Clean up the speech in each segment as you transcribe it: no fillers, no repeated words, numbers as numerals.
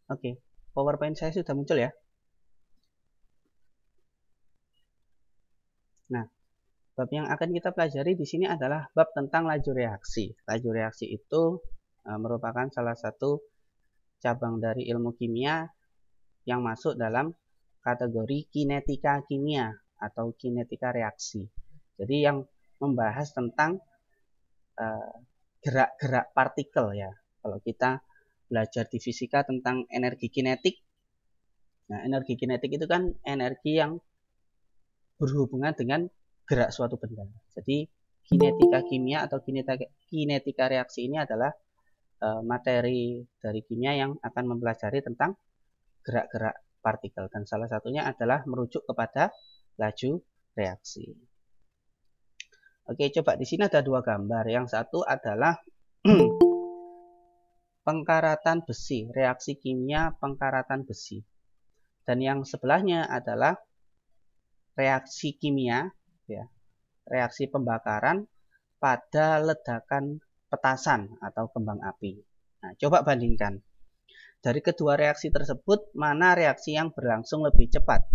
Oke, PowerPoint saya sudah muncul ya. Nah, bab yang akan kita pelajari di sini adalah bab tentang laju reaksi. Laju reaksi itu merupakan salah satu cabang dari ilmu kimia yang masuk dalam kategori kinetika kimia atau kinetika reaksi. Jadi yang membahas tentang gerak-gerak partikel ya. Kalau kita belajar di fisika tentang energi kinetik, nah energi kinetik itu kan energi yang berhubungan dengan gerak suatu benda. Jadi kinetika kimia atau kinetika reaksi ini adalah materi dari kimia yang akan mempelajari tentang gerak-gerak partikel dan salah satunya adalah merujuk kepada laju reaksi. Oke, coba di sini ada dua gambar. Yang satu adalah pengkaratan besi, reaksi kimia pengkaratan besi. Dan yang sebelahnya adalah reaksi kimia, ya, reaksi pembakaran pada ledakan petasan atau kembang api. Nah, coba bandingkan. Dari kedua reaksi tersebut, mana reaksi yang berlangsung lebih cepat?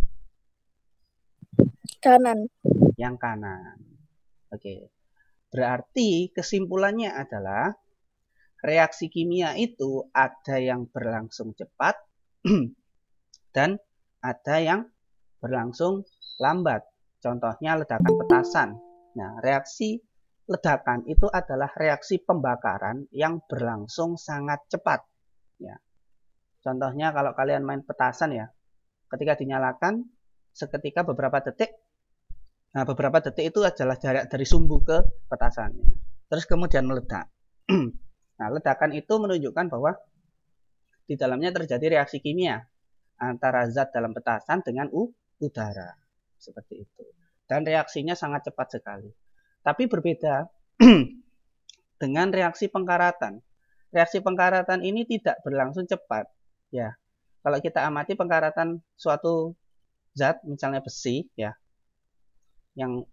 Kanan. Yang kanan. Oke. Berarti kesimpulannya adalah reaksi kimia itu ada yang berlangsung cepat dan ada yang berlangsung lambat. Contohnya ledakan petasan. Nah, reaksi ledakan itu adalah reaksi pembakaran yang berlangsung sangat cepat. Ya. Contohnya kalau kalian main petasan ya, ketika dinyalakan seketika beberapa detik, nah beberapa detik itu adalah jarak dari sumbu ke petasan. Terus kemudian meledak. Nah, ledakan itu menunjukkan bahwa di dalamnya terjadi reaksi kimia antara zat dalam petasan dengan udara. Seperti itu. Dan reaksinya sangat cepat sekali. Tapi berbeda dengan reaksi pengkaratan. Reaksi pengkaratan ini tidak berlangsung cepat. Ya, kalau kita amati pengkaratan suatu zat, misalnya besi, ya, yang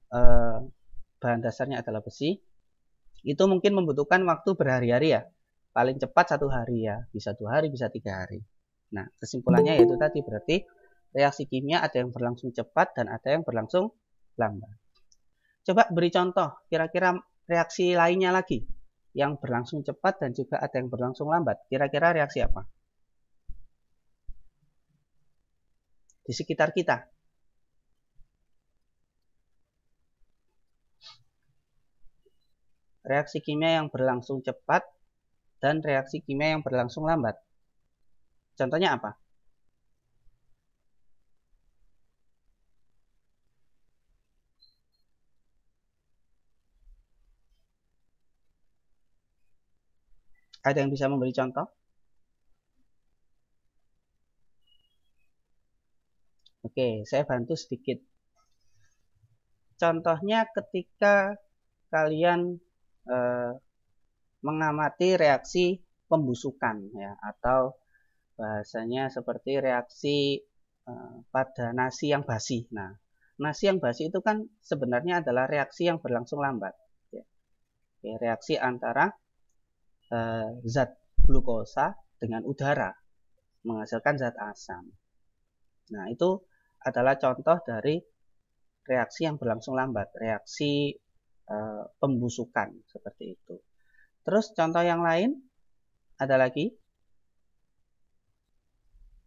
bahan dasarnya adalah besi, itu mungkin membutuhkan waktu berhari-hari ya. Paling cepat 1 hari ya, bisa 2 hari, bisa 3 hari. Nah, kesimpulannya yaitu tadi berarti reaksi kimia ada yang berlangsung cepat dan ada yang berlangsung lambat. Coba beri contoh, kira-kira reaksi lainnya lagi yang berlangsung cepat dan juga ada yang berlangsung lambat. Kira-kira reaksi apa? Di sekitar kita. Reaksi kimia yang berlangsung cepat dan reaksi kimia yang berlangsung lambat. Contohnya apa? Ada yang bisa memberi contoh? Oke, saya bantu sedikit. Contohnya ketika kalian mengamati reaksi pembusukan ya, atau bahasanya seperti reaksi pada nasi yang basi. Nah, nasi yang basi itu kan sebenarnya adalah reaksi yang berlangsung lambat. Ya. Reaksi antara zat glukosa dengan udara menghasilkan zat asam. Nah, itu adalah contoh dari reaksi yang berlangsung lambat, reaksi pembusukan seperti itu. Terus contoh yang lain ada lagi.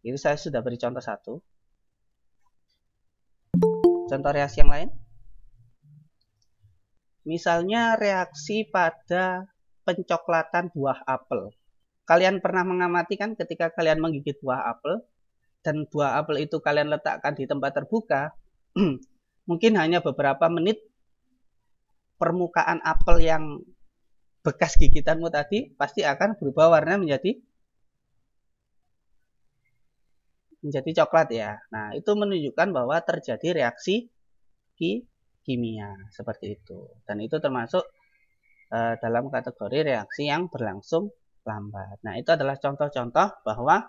Ini saya sudah beri contoh satu. Contoh reaksi yang lain. Misalnya reaksi pada pencoklatan buah apel. Kalian pernah mengamati kan ketika kalian menggigit buah apel dan buah apel itu kalian letakkan di tempat terbuka, mungkin hanya beberapa menit permukaan apel yang bekas gigitanmu tadi pasti akan berubah warna menjadi coklat ya. Nah, itu menunjukkan bahwa terjadi reaksi kimia seperti itu. Dan itu termasuk dalam kategori reaksi yang berlangsung lambat. Nah, itu adalah contoh-contoh bahwa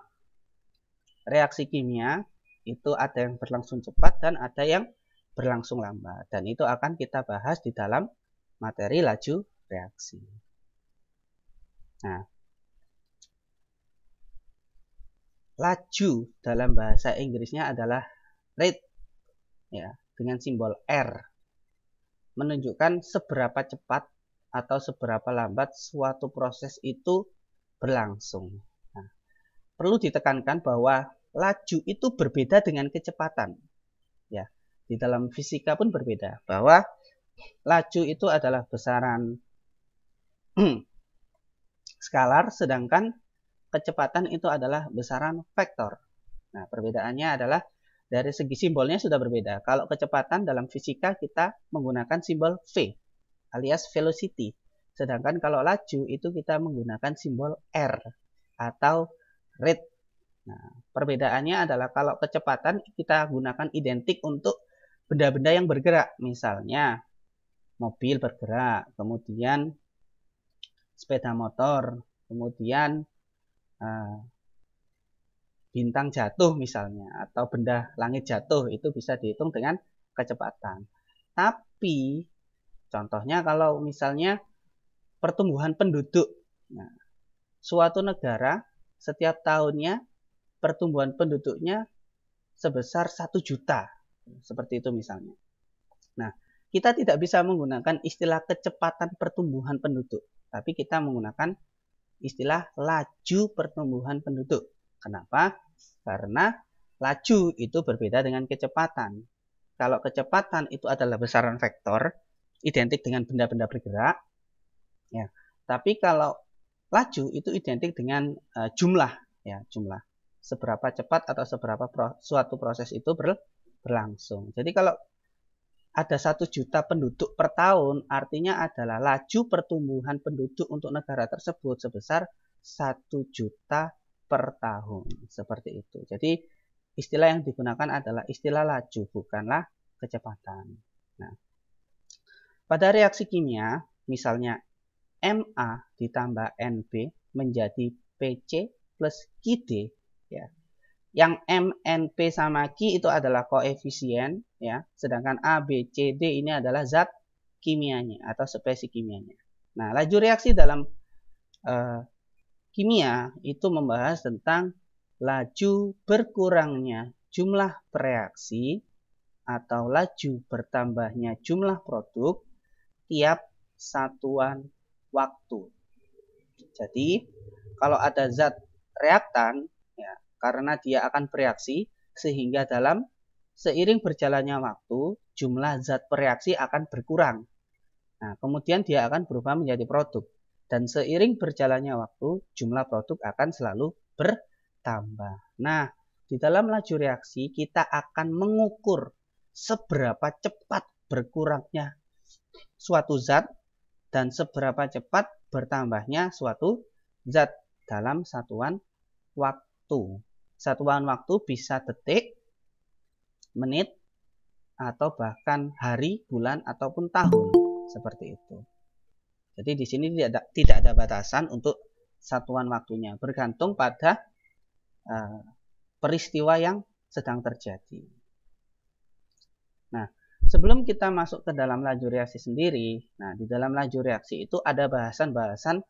reaksi kimia itu ada yang berlangsung cepat dan ada yang berlangsung lambat. Dan itu akan kita bahas di dalam materi laju reaksi. Nah, laju dalam bahasa Inggrisnya adalah rate, ya, dengan simbol R, menunjukkan seberapa cepat atau seberapa lambat suatu proses itu berlangsung. Nah, perlu ditekankan bahwa laju itu berbeda dengan kecepatan. Ya, di dalam fisika pun berbeda, bahwa laju itu adalah besaran skalar, sedangkan kecepatan itu adalah besaran vektor. Nah, perbedaannya adalah dari segi simbolnya sudah berbeda. Kalau kecepatan dalam fisika kita menggunakan simbol V alias velocity. Sedangkan kalau laju itu kita menggunakan simbol R atau rate. Nah, perbedaannya adalah kalau kecepatan kita gunakan identik untuk benda-benda yang bergerak. Misalnya mobil bergerak, kemudian sepeda motor, kemudian bintang jatuh misalnya, atau benda langit jatuh, itu bisa dihitung dengan kecepatan. Tapi contohnya kalau misalnya pertumbuhan penduduk, nah, suatu negara setiap tahunnya pertumbuhan penduduknya sebesar 1 juta, seperti itu misalnya. Nah, kita tidak bisa menggunakan istilah kecepatan pertumbuhan penduduk, tapi kita menggunakan istilah laju pertumbuhan penduduk. Kenapa? Karena laju itu berbeda dengan kecepatan. Kalau kecepatan itu adalah besaran vektor, identik dengan benda-benda bergerak, ya. Tapi kalau laju itu identik dengan jumlah, ya, jumlah. Seberapa cepat atau seberapa suatu proses itu berlangsung. Jadi kalau ada 1 juta penduduk per tahun, artinya adalah laju pertumbuhan penduduk untuk negara tersebut sebesar 1 juta per tahun. Seperti itu. Jadi istilah yang digunakan adalah istilah laju, bukanlah kecepatan. Nah, pada reaksi kimia, misalnya Ma ditambah Nb menjadi Pc plus Qd, ya. Yang M, Np sama Q itu adalah koefisien, ya. Sedangkan A, B, C, D ini adalah zat kimianya atau spesies kimianya. Nah, laju reaksi dalam kimia itu membahas tentang laju berkurangnya jumlah reaksi atau laju bertambahnya jumlah produk tiap satuan waktu. Jadi, kalau ada zat reaktan, ya, karena dia akan bereaksi, sehingga dalam seiring berjalannya waktu, jumlah zat bereaksi akan berkurang. Nah, kemudian dia akan berubah menjadi produk. Dan seiring berjalannya waktu, jumlah produk akan selalu bertambah. Nah, di dalam laju reaksi, kita akan mengukur seberapa cepat berkurangnya suatu zat dan seberapa cepat bertambahnya suatu zat dalam satuan waktu. Satuan waktu bisa detik, menit, atau bahkan hari, bulan, ataupun tahun. Seperti itu. Jadi di sini tidak ada batasan untuk satuan waktunya, bergantung pada peristiwa yang sedang terjadi. Nah, sebelum kita masuk ke dalam laju reaksi sendiri, nah di dalam laju reaksi itu ada bahasan-bahasan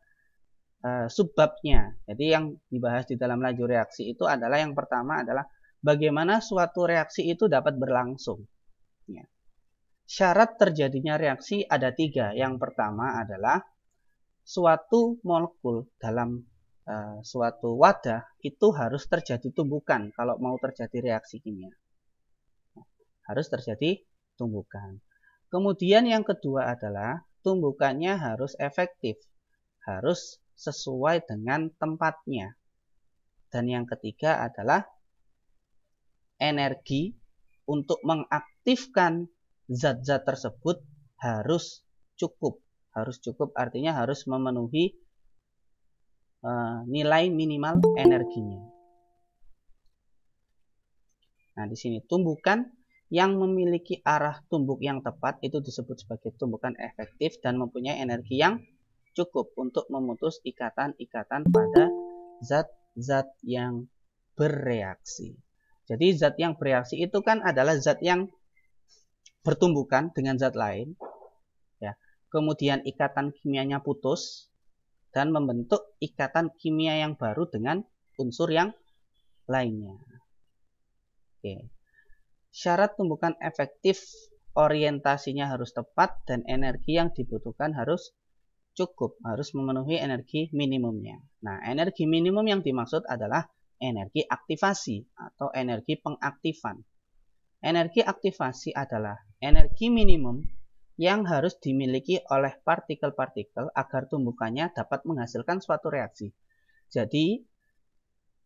subbabnya. Jadi yang dibahas di dalam laju reaksi itu adalah yang pertama adalah bagaimana suatu reaksi itu dapat berlangsung. Ya. Syarat terjadinya reaksi ada 3. Yang pertama adalah suatu molekul dalam suatu wadah itu harus terjadi tumbukan kalau mau terjadi reaksi kimia. Harus terjadi tumbukan. Kemudian yang kedua adalah tumbukannya harus efektif, harus sesuai dengan tempatnya. Dan yang ketiga adalah energi untuk mengaktifkan zat-zat tersebut harus cukup. Harus cukup artinya harus memenuhi nilai minimal energinya. Nah, di sini tumbukan yang memiliki arah tumbuk yang tepat itu disebut sebagai tumbukan efektif dan mempunyai energi yang cukup untuk memutus ikatan-ikatan pada zat-zat yang bereaksi. Jadi zat yang bereaksi itu kan adalah zat yang bertumbukan dengan zat lain, ya. Kemudian ikatan kimianya putus dan membentuk ikatan kimia yang baru dengan unsur yang lainnya. Oke. Syarat tumbukan efektif, orientasinya harus tepat dan energi yang dibutuhkan harus cukup, harus memenuhi energi minimumnya. Nah, energi minimum yang dimaksud adalah energi aktivasi atau energi pengaktifan. Energi aktivasi adalah energi minimum yang harus dimiliki oleh partikel-partikel agar tumbukannya dapat menghasilkan suatu reaksi. Jadi,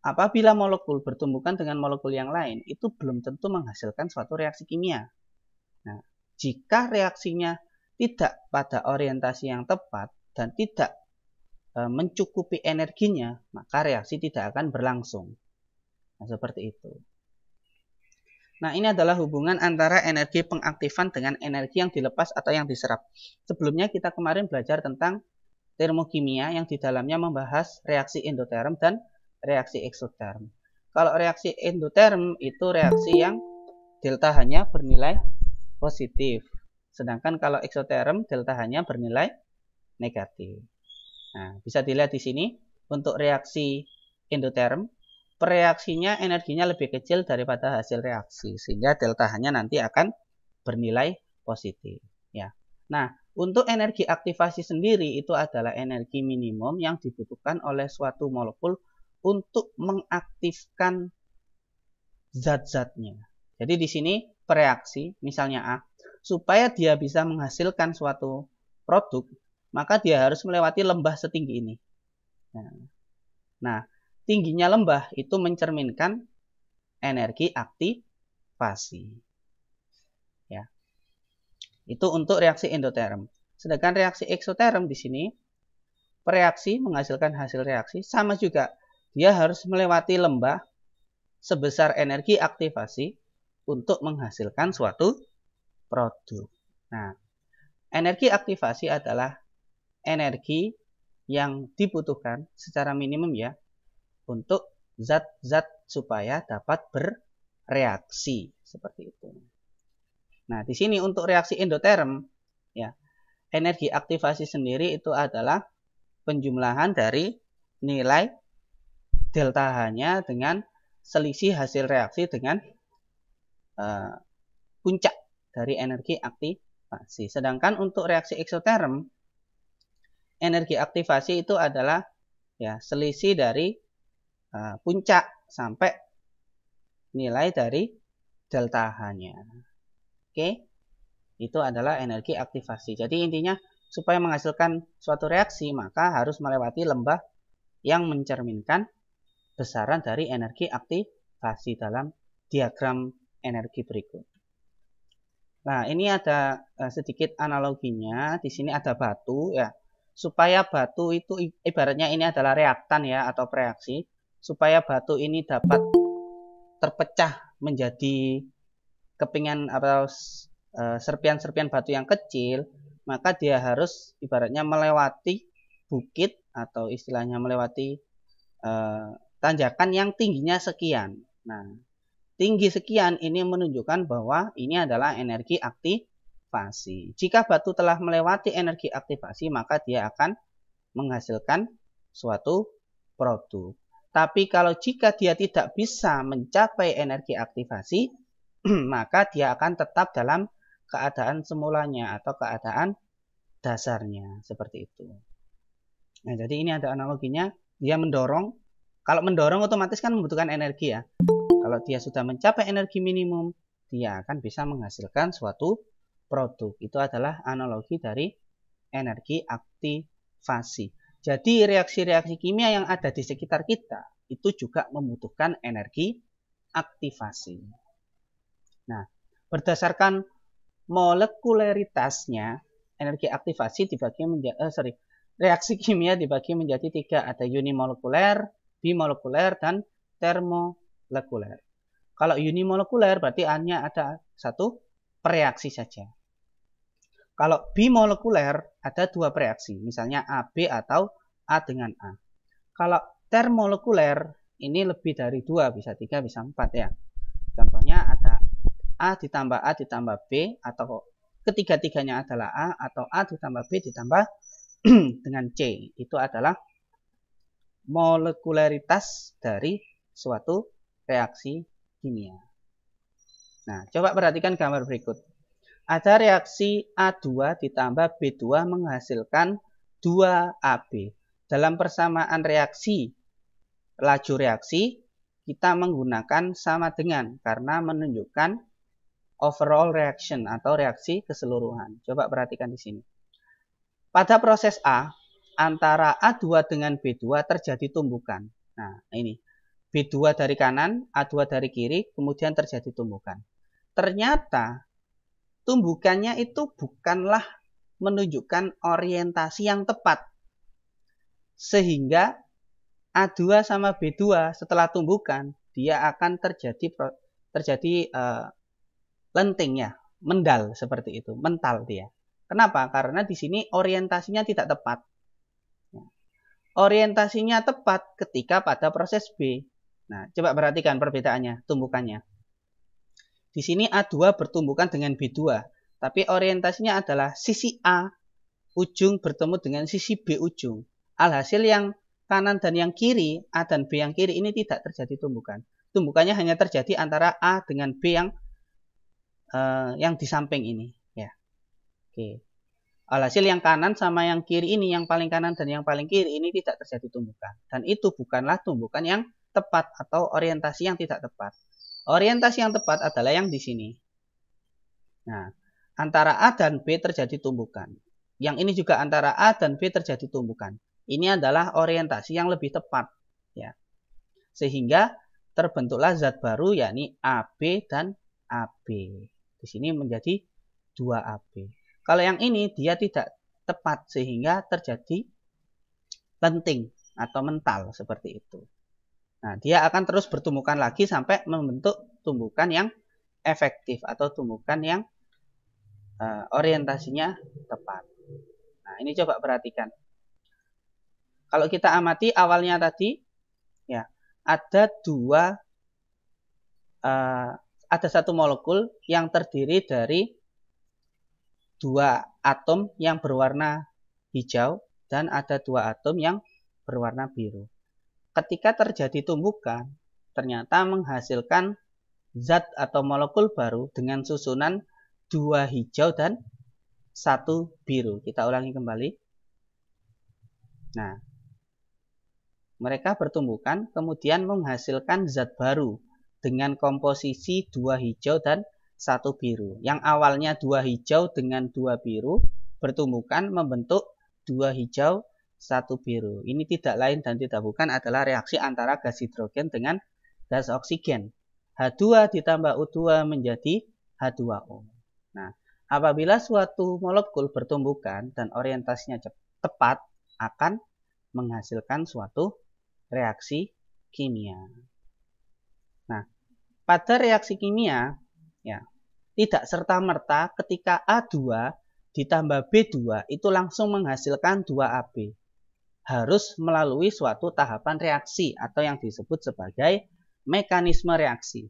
apabila molekul bertumbukan dengan molekul yang lain, itu belum tentu menghasilkan suatu reaksi kimia. Nah, jika reaksinya tidak pada orientasi yang tepat dan tidak mencukupi energinya, maka reaksi tidak akan berlangsung. Nah, seperti itu. Nah, ini adalah hubungan antara energi pengaktifan dengan energi yang dilepas atau yang diserap. Sebelumnya kita kemarin belajar tentang termokimia yang di dalamnya membahas reaksi endoterm dan reaksi eksoterm. Kalau reaksi endoterm itu reaksi yang delta H-nya bernilai positif. Sedangkan kalau eksoterm delta H-nya bernilai negatif. Nah, bisa dilihat di sini untuk reaksi endoterm, reaksinya energinya lebih kecil daripada hasil reaksi sehingga delta H-nya nanti akan bernilai positif, ya. Nah, untuk energi aktivasi sendiri itu adalah energi minimum yang dibutuhkan oleh suatu molekul untuk mengaktifkan zat-zatnya. Jadi di sini pereaksi, misalnya A, supaya dia bisa menghasilkan suatu produk, maka dia harus melewati lembah setinggi ini. Nah, tingginya lembah itu mencerminkan energi aktivasi. Ya. Itu untuk reaksi endoterm. Sedangkan reaksi eksoterm di sini, pereaksi menghasilkan hasil reaksi, sama juga. Dia harus melewati lembah sebesar energi aktivasi untuk menghasilkan suatu produk. Nah, energi aktivasi adalah energi yang dibutuhkan secara minimum ya untuk zat-zat supaya dapat bereaksi seperti itu. Nah, di sini untuk reaksi endoterm ya, energi aktivasi sendiri itu adalah penjumlahan dari nilai delta H-nya dengan selisih hasil reaksi dengan puncak dari energi aktivasi. Sedangkan untuk reaksi eksoterm, energi aktivasi itu adalah ya selisih dari puncak sampai nilai dari delta H-nya. Oke, itu adalah energi aktivasi. Jadi intinya supaya menghasilkan suatu reaksi maka harus melewati lembah yang mencerminkan besaran dari energi aktivasi dalam diagram energi berikut. Nah, ini ada sedikit analoginya. Di sini ada batu ya. Supaya batu itu ibaratnya ini adalah reaktan ya atau reaksi. Supaya batu ini dapat terpecah menjadi kepingan atau serpian-serpian batu yang kecil, maka dia harus ibaratnya melewati bukit atau istilahnya melewati tanjakan yang tingginya sekian. Nah, tinggi sekian ini menunjukkan bahwa ini adalah energi aktivasi. Jika batu telah melewati energi aktivasi, maka dia akan menghasilkan suatu produk. Tapi kalau jika dia tidak bisa mencapai energi aktivasi, maka dia akan tetap dalam keadaan semulanya atau keadaan dasarnya. Seperti itu. Nah, jadi ini ada analoginya. Dia mendorong. Kalau mendorong otomatis kan membutuhkan energi ya. Kalau dia sudah mencapai energi minimum, dia akan bisa menghasilkan suatu produk. Itu adalah analogi dari energi aktivasi. Jadi reaksi-reaksi kimia yang ada di sekitar kita itu juga membutuhkan energi aktivasi. Nah, berdasarkan molekularitasnya, energi aktivasi dibagi menjadi reaksi kimia dibagi menjadi 3, ada unimolekuler, bimolekuler, dan termolekuler. Kalau unimolekuler berarti hanya ada satu pereaksi saja. Kalau bimolekuler ada 2 pereaksi, misalnya AB atau A dengan A. Kalau termolekuler ini lebih dari 2, bisa 3, bisa 4 ya. Contohnya ada A ditambah B, atau ketiga-tiganya adalah A, atau A ditambah B ditambah dengan C. Itu adalah molekularitas dari suatu reaksi kimia. Nah, coba perhatikan gambar berikut. Ada reaksi A2 ditambah B2 menghasilkan 2AB. Dalam persamaan reaksi, laju reaksi, kita menggunakan sama dengan karena menunjukkan overall reaction atau reaksi keseluruhan. Coba perhatikan di sini. Pada proses A, antara A2 dengan B2 terjadi tumbukan. Nah, ini. B2 dari kanan, A2 dari kiri, kemudian terjadi tumbukan. Ternyata tumbukannya itu bukanlah menunjukkan orientasi yang tepat. Sehingga A2 sama B2 setelah tumbukan, dia akan terjadi lenting ya, mendal seperti itu, mental dia. Kenapa? Karena di sini orientasinya tidak tepat. Orientasinya tepat ketika pada proses B. Nah, coba perhatikan perbedaannya, tumbukannya. Di sini A2 bertumbukan dengan B2, tapi orientasinya adalah sisi A ujung bertemu dengan sisi B ujung. Alhasil yang kanan dan yang kiri, A dan B yang kiri ini tidak terjadi tumbukan. Tumbukannya hanya terjadi antara A dengan B yang di samping ini. Ya. Oke. Alhasil yang kanan sama yang kiri ini, yang paling kanan dan yang paling kiri ini tidak terjadi tumbukan. Dan itu bukanlah tumbukan yang tepat atau orientasi yang tidak tepat. Orientasi yang tepat adalah yang di sini. Nah, antara A dan B terjadi tumbukan. Yang ini juga antara A dan B terjadi tumbukan. Ini adalah orientasi yang lebih tepat. Ya. Sehingga terbentuklah zat baru yakni AB dan AB. Di sini menjadi 2AB. Kalau yang ini dia tidak tepat sehingga terjadi lenting atau mental seperti itu. Nah, dia akan terus bertumbukan lagi sampai membentuk tumbukan yang efektif atau tumbukan yang orientasinya tepat. Nah, ini coba perhatikan. Kalau kita amati awalnya tadi, ya ada satu molekul yang terdiri dari 2 atom yang berwarna hijau dan ada 2 atom yang berwarna biru. Ketika terjadi tumbukan, ternyata menghasilkan zat atau molekul baru dengan susunan 2 hijau dan 1 biru. Kita ulangi kembali. Nah, mereka bertumbukan kemudian menghasilkan zat baru dengan komposisi 2 hijau dan 1 biru. Yang awalnya 2 hijau dengan 2 biru bertumbukan membentuk 2 hijau 1 biru. Ini tidak lain dan tidak bukan adalah reaksi antara gas hidrogen dengan gas oksigen. H2 ditambah O2 menjadi H2O. Nah, apabila suatu molekul bertumbukan dan orientasinya tepat, akan menghasilkan suatu reaksi kimia. Nah, pada reaksi kimia, ya, tidak serta-merta ketika A2 ditambah B2 itu langsung menghasilkan 2AB. Harus melalui suatu tahapan reaksi atau yang disebut sebagai mekanisme reaksi.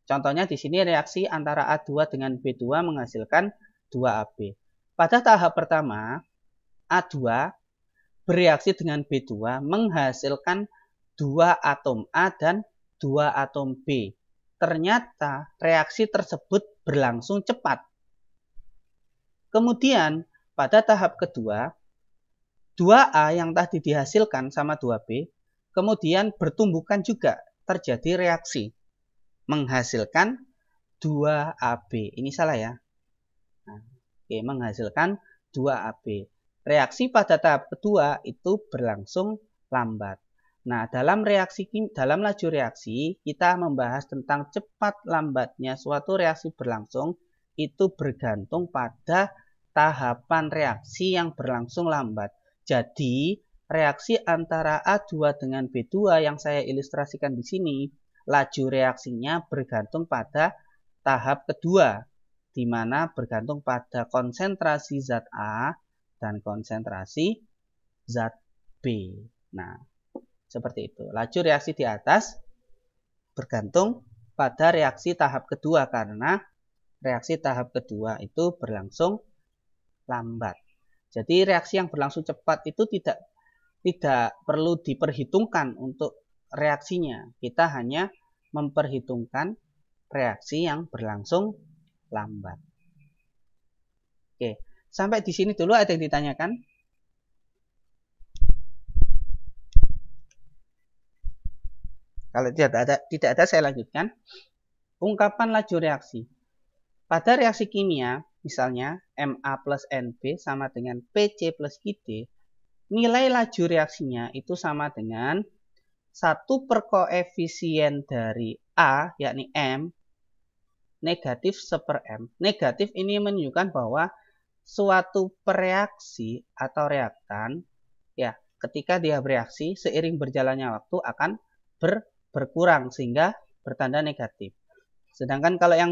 Contohnya di sini reaksi antara A2 dengan B2 menghasilkan 2AB. Pada tahap pertama, A2 bereaksi dengan B2 menghasilkan 2 atom A dan 2 atom B. Ternyata reaksi tersebut berlangsung cepat. Kemudian pada tahap kedua, 2A yang tadi dihasilkan sama 2B, kemudian bertumbukan juga terjadi reaksi. Menghasilkan 2AB. Ini salah ya. Nah, oke, menghasilkan 2AB. Reaksi pada tahap kedua itu berlangsung lambat. Nah, dalam laju reaksi, kita membahas tentang cepat lambatnya suatu reaksi berlangsung, itu bergantung pada tahapan reaksi yang berlangsung lambat. Jadi, reaksi antara A2 dengan B2 yang saya ilustrasikan di sini, laju reaksinya bergantung pada tahap kedua, di mana bergantung pada konsentrasi zat A dan konsentrasi zat B. Nah, seperti itu. Laju reaksi di atas bergantung pada reaksi tahap kedua karena reaksi tahap kedua itu berlangsung lambat. Jadi reaksi yang berlangsung cepat itu tidak perlu diperhitungkan untuk reaksinya. Kita hanya memperhitungkan reaksi yang berlangsung lambat. Oke, sampai di sini dulu ada yang ditanyakan? Kalau tidak ada saya lanjutkan. Ungkapan laju reaksi. Pada reaksi kimia, misalnya Ma plus Nb sama dengan Pc plus Qd, nilai laju reaksinya itu sama dengan 1 per koefisien dari A, yakni M, negatif 1/M. Negatif ini menunjukkan bahwa suatu reaksi atau reaktan, ya, ketika dia bereaksi, seiring berjalannya waktu akan berkurang sehingga bertanda negatif. Sedangkan kalau yang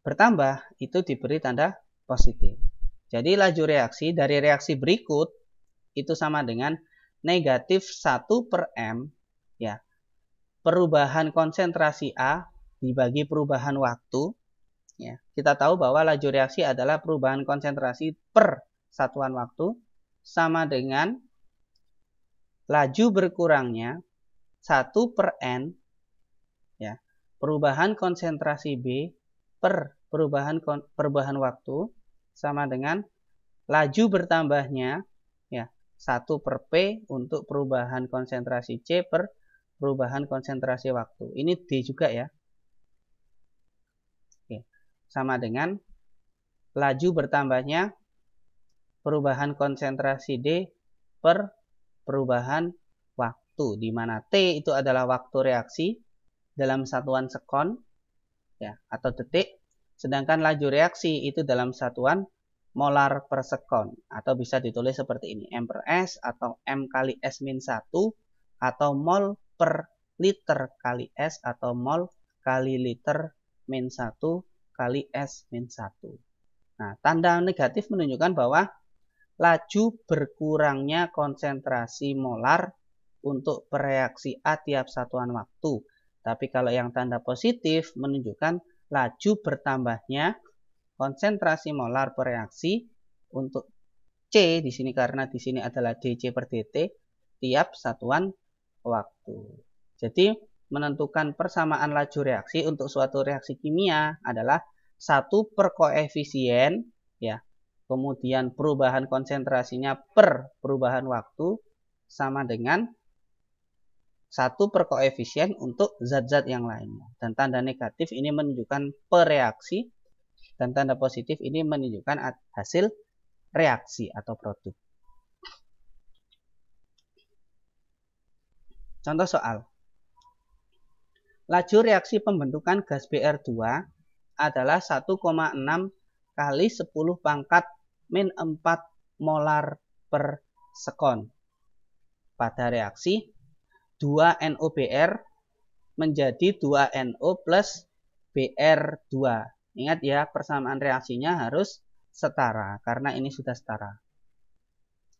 bertambah itu diberi tanda positif. Jadi laju reaksi dari reaksi berikut itu sama dengan negatif 1/M, ya. Perubahan konsentrasi A dibagi perubahan waktu, ya. Kita tahu bahwa laju reaksi adalah perubahan konsentrasi per satuan waktu sama dengan laju berkurangnya 1/N, ya. Perubahan konsentrasi B per perubahan waktu sama dengan laju bertambahnya, ya, 1/P untuk perubahan konsentrasi C per perubahan konsentrasi waktu. Ini D juga, ya. Oke. Sama dengan laju bertambahnya perubahan konsentrasi D per perubahan waktu, di mana T itu adalah waktu reaksi dalam satuan sekon, ya, atau detik, sedangkan laju reaksi itu dalam satuan molar per sekon, atau bisa ditulis seperti ini, M per S atau M kali S min 1, atau mol per liter kali S atau mol kali liter min 1 kali S min 1. Nah, tanda negatif menunjukkan bahwa laju berkurangnya konsentrasi molar untuk reaksi A tiap satuan waktu. Tapi kalau yang tanda positif menunjukkan laju bertambahnya konsentrasi molar per reaksi untuk C di sini, karena di sini adalah dC per dt tiap satuan waktu. Jadi menentukan persamaan laju reaksi untuk suatu reaksi kimia adalah 1 per koefisien, ya. Kemudian perubahan konsentrasinya per perubahan waktu sama dengan 1 per koefisien untuk zat-zat yang lainnya. Dan tanda negatif ini menunjukkan pereaksi, dan tanda positif ini menunjukkan hasil reaksi atau produk. Contoh soal. Laju reaksi pembentukan gas Br2 adalah 1,6 kali 10 pangkat min 4 molar per sekon. Pada reaksi 2NOBr menjadi 2NO plus Br2. Ingat ya, persamaan reaksinya harus setara karena ini sudah setara.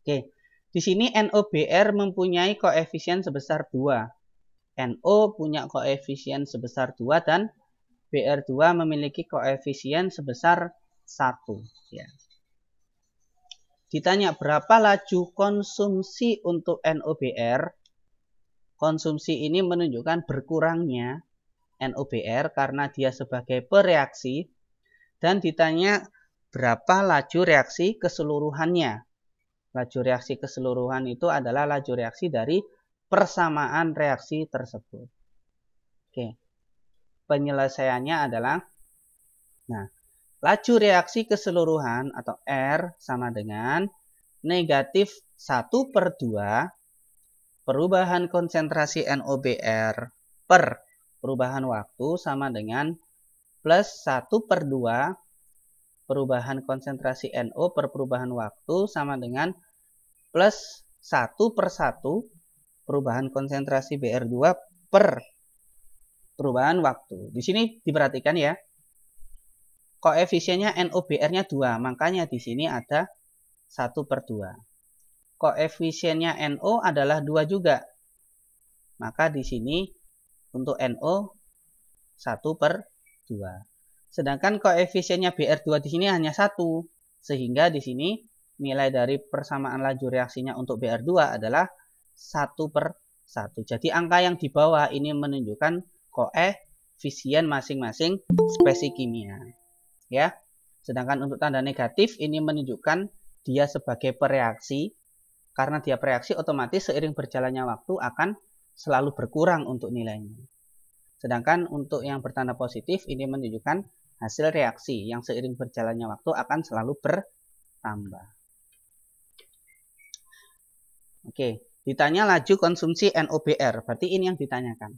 Oke, di sini NOBr mempunyai koefisien sebesar 2. NO punya koefisien sebesar 2 dan Br2 memiliki koefisien sebesar 1. Ya. Ditanya berapa laju konsumsi untuk NOBr. Konsumsi ini menunjukkan berkurangnya NOBr karena dia sebagai pereaksi. Dan ditanya berapa laju reaksi keseluruhannya. Laju reaksi keseluruhan itu adalah laju reaksi dari persamaan reaksi tersebut. Oke. Penyelesaiannya adalah, nah, laju reaksi keseluruhan atau R sama dengan negatif 1/2 perubahan konsentrasi NOBr per perubahan waktu sama dengan plus 1/2 perubahan konsentrasi NO per perubahan waktu sama dengan plus 1/1 perubahan konsentrasi Br2 per perubahan waktu. Di sini diperhatikan ya, koefisiennya NOBr-nya 2, makanya di sini ada 1/2. Koefisiennya NO adalah 2 juga. Maka di sini untuk NO 1/2. Sedangkan koefisiennya Br2 di sini hanya 1. Sehingga di sini nilai dari persamaan laju reaksinya untuk Br2 adalah 1/1. Jadi angka yang di bawah ini menunjukkan koefisien masing-masing spesies kimia. Ya. Sedangkan untuk tanda negatif ini menunjukkan dia sebagai pereaksi. Karena dia bereaksi, otomatis seiring berjalannya waktu akan selalu berkurang untuk nilainya. Sedangkan untuk yang bertanda positif ini menunjukkan hasil reaksi yang seiring berjalannya waktu akan selalu bertambah. Oke, ditanya laju konsumsi NOBR, berarti ini yang ditanyakan.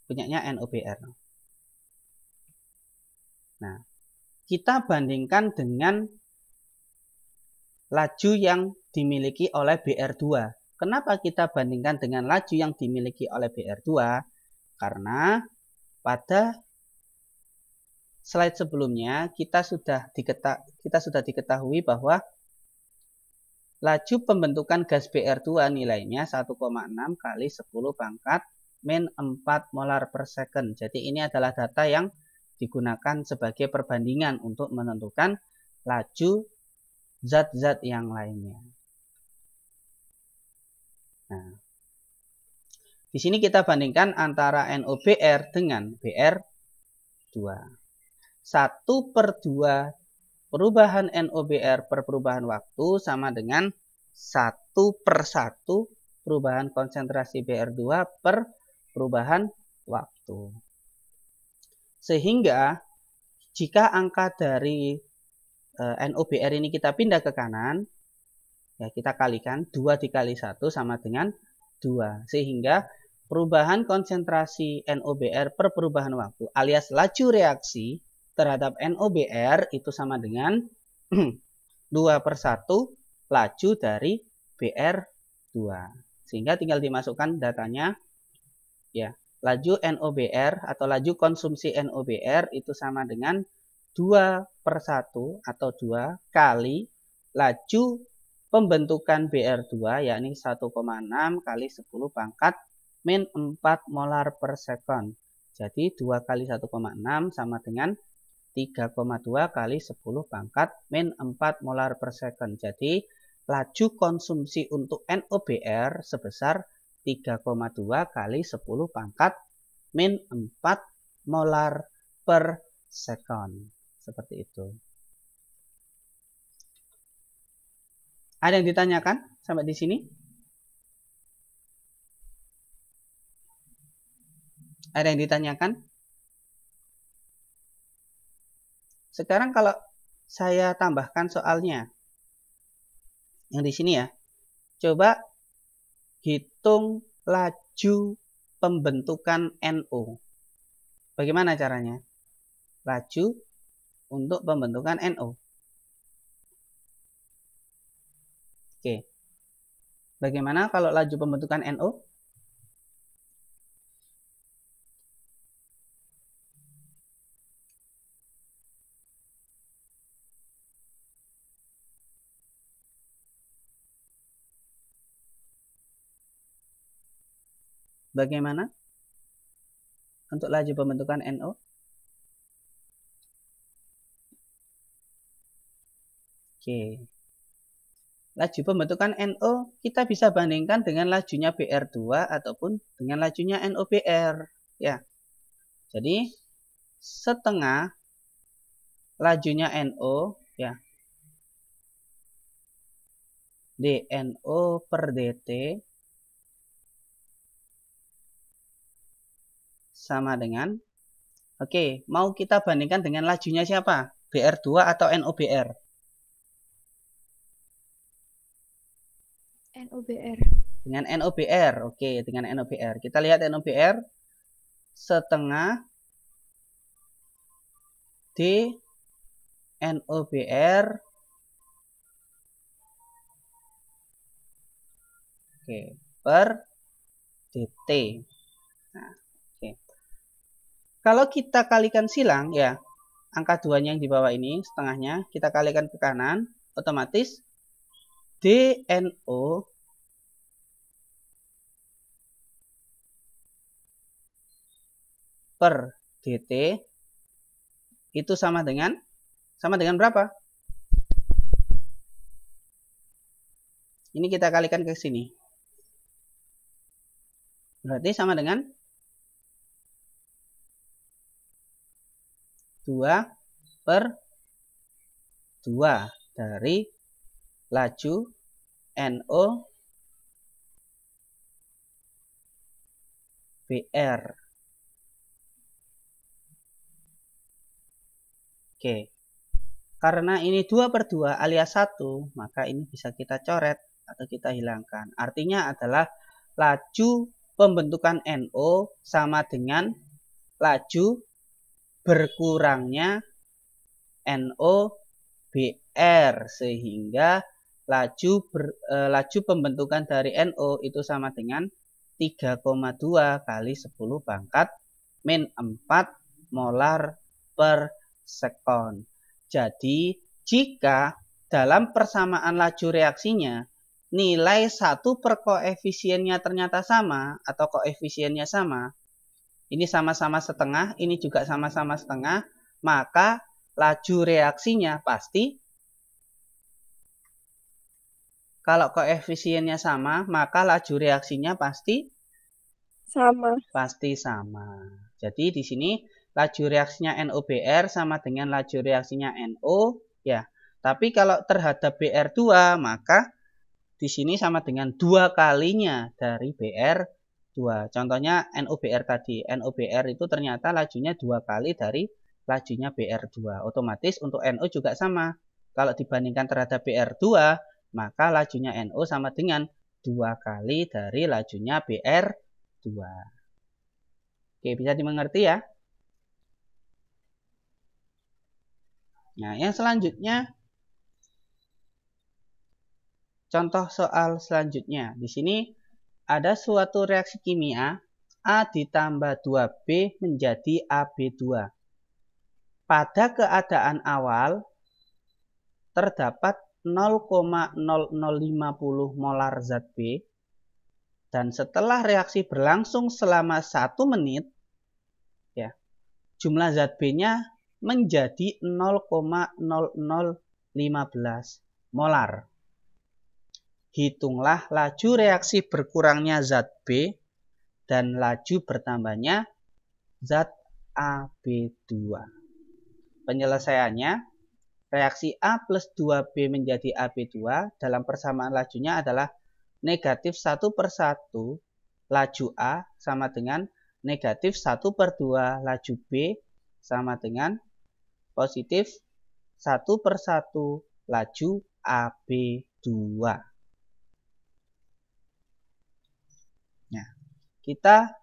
Punyanya NOBR. Nah, kita bandingkan dengan laju yang dimiliki oleh BR2. Kenapa kita bandingkan dengan laju yang dimiliki oleh BR2? Karena pada slide sebelumnya kita sudah diketahui bahwa laju pembentukan gas BR2 nilainya 1,6 kali 10 pangkat min 4 molar per second. Jadi ini adalah data yang digunakan sebagai perbandingan untuk menentukan laju zat-zat yang lainnya. Nah, di sini kita bandingkan antara NOBR dengan BR2. 1/2 perubahan NOBR per perubahan waktu sama dengan 1/1 perubahan konsentrasi BR2 per perubahan waktu. Sehingga jika angka dari NOBR ini kita pindah ke kanan, ya kita kalikan 2 dikali 1 sama dengan 2. Sehingga perubahan konsentrasi NOBR per perubahan waktu alias laju reaksi terhadap NOBR itu sama dengan 2/1 laju dari BR2. Sehingga tinggal dimasukkan datanya, ya, laju NOBR atau laju konsumsi NOBR itu sama dengan 2/1 atau 2 kali laju pembentukan BR2 yakni 1,6 kali 10 pangkat min 4 molar per second. Jadi 2 kali 1,6 sama dengan 3,2 kali 10 pangkat min 4 molar per second. Jadi laju konsumsi untuk NOBR sebesar 3,2 kali 10 pangkat min 4 molar per second. Seperti itu. Ada yang ditanyakan sampai di sini? Ada yang ditanyakan? Sekarang kalau saya tambahkan soalnya, yang di sini ya, coba hitung laju pembentukan NO. Bagaimana caranya? Laju untuk pembentukan NO. Oke. Bagaimana kalau laju pembentukan NO? Bagaimana untuk laju pembentukan NO? Oke. Laju pembentukan NO kita bisa bandingkan dengan lajunya BR2 ataupun dengan lajunya NOBR, ya. Jadi setengah lajunya NO, ya, dNO per dt sama dengan, oke, mau kita bandingkan dengan lajunya siapa? BR2 atau NOBR? NOBR. Dengan NOBR, oke, dengan NOBR. Kita lihat NOBR setengah D NOBR, oke, per dt. Nah, oke. Kalau kita kalikan silang, ya, angka 2-nya yang di bawah ini, setengahnya, kita kalikan ke kanan, otomatis dNO per dt itu sama dengan berapa? Ini kita kalikan ke sini. Berarti sama dengan 2/2 dari laju NOBR. Oke. Karena ini 2/2 alias 1, maka ini bisa kita coret atau kita hilangkan. Artinya adalah laju pembentukan NO sama dengan laju berkurangnya NOBR, sehingga laju pembentukan dari NO itu sama dengan 3,2 kali 10 pangkat min 4 molar per sekon. Jadi, jika dalam persamaan laju reaksinya, nilai 1 per koefisiennya ternyata sama, atau koefisiennya sama, ini sama-sama setengah, ini juga sama-sama setengah, maka laju reaksinya pasti, kalau koefisiennya sama, maka laju reaksinya pasti sama. Jadi, di sini laju reaksinya NOBR sama dengan laju reaksinya NO, ya. Tapi kalau terhadap BR2, maka di sini sama dengan 2 kalinya dari BR2. Contohnya NOBR tadi. NOBR itu ternyata lajunya 2 kali dari lajunya BR2. Otomatis untuk NO juga sama. Kalau dibandingkan terhadap BR2, maka lajunya NO sama dengan 2 kali dari lajunya BR2. Oke, bisa dimengerti ya? Nah, yang selanjutnya, contoh soal selanjutnya. Di sini ada suatu reaksi kimia A ditambah 2B menjadi AB2. Pada keadaan awal, terdapat 0,0050 molar zat B, dan setelah reaksi berlangsung selama 1 menit, ya, jumlah zat B-nya menjadi 0,0015 molar. Hitunglah laju reaksi berkurangnya zat B dan laju bertambahnya zat AB2. Penyelesaiannya, reaksi A plus 2B menjadi AB2 dalam persamaan lajunya adalah negatif 1/1 laju A sama dengan negatif 1/2 laju B sama dengan positif 1/1 laju AB2. Nah, kita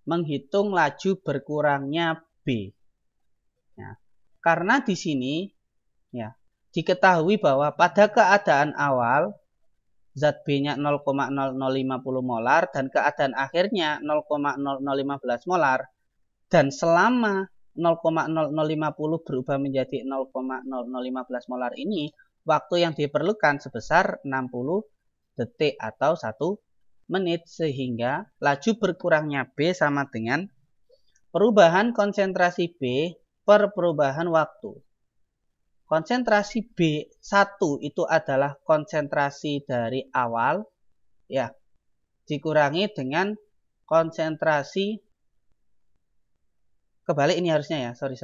menghitung laju berkurangnya B. Nah, karena di sini ya diketahui bahwa pada keadaan awal zat B-nya 0,0050 molar dan keadaan akhirnya 0,0015 molar, dan selama 0,0050 berubah menjadi 0,0015 molar ini, waktu yang diperlukan sebesar 60 detik atau 1 menit, sehingga laju berkurangnya B sama dengan perubahan konsentrasi B per perubahan waktu. Konsentrasi B1 itu adalah konsentrasi dari awal, ya, dikurangi dengan konsentrasi, kebalik ini harusnya ya, sorry.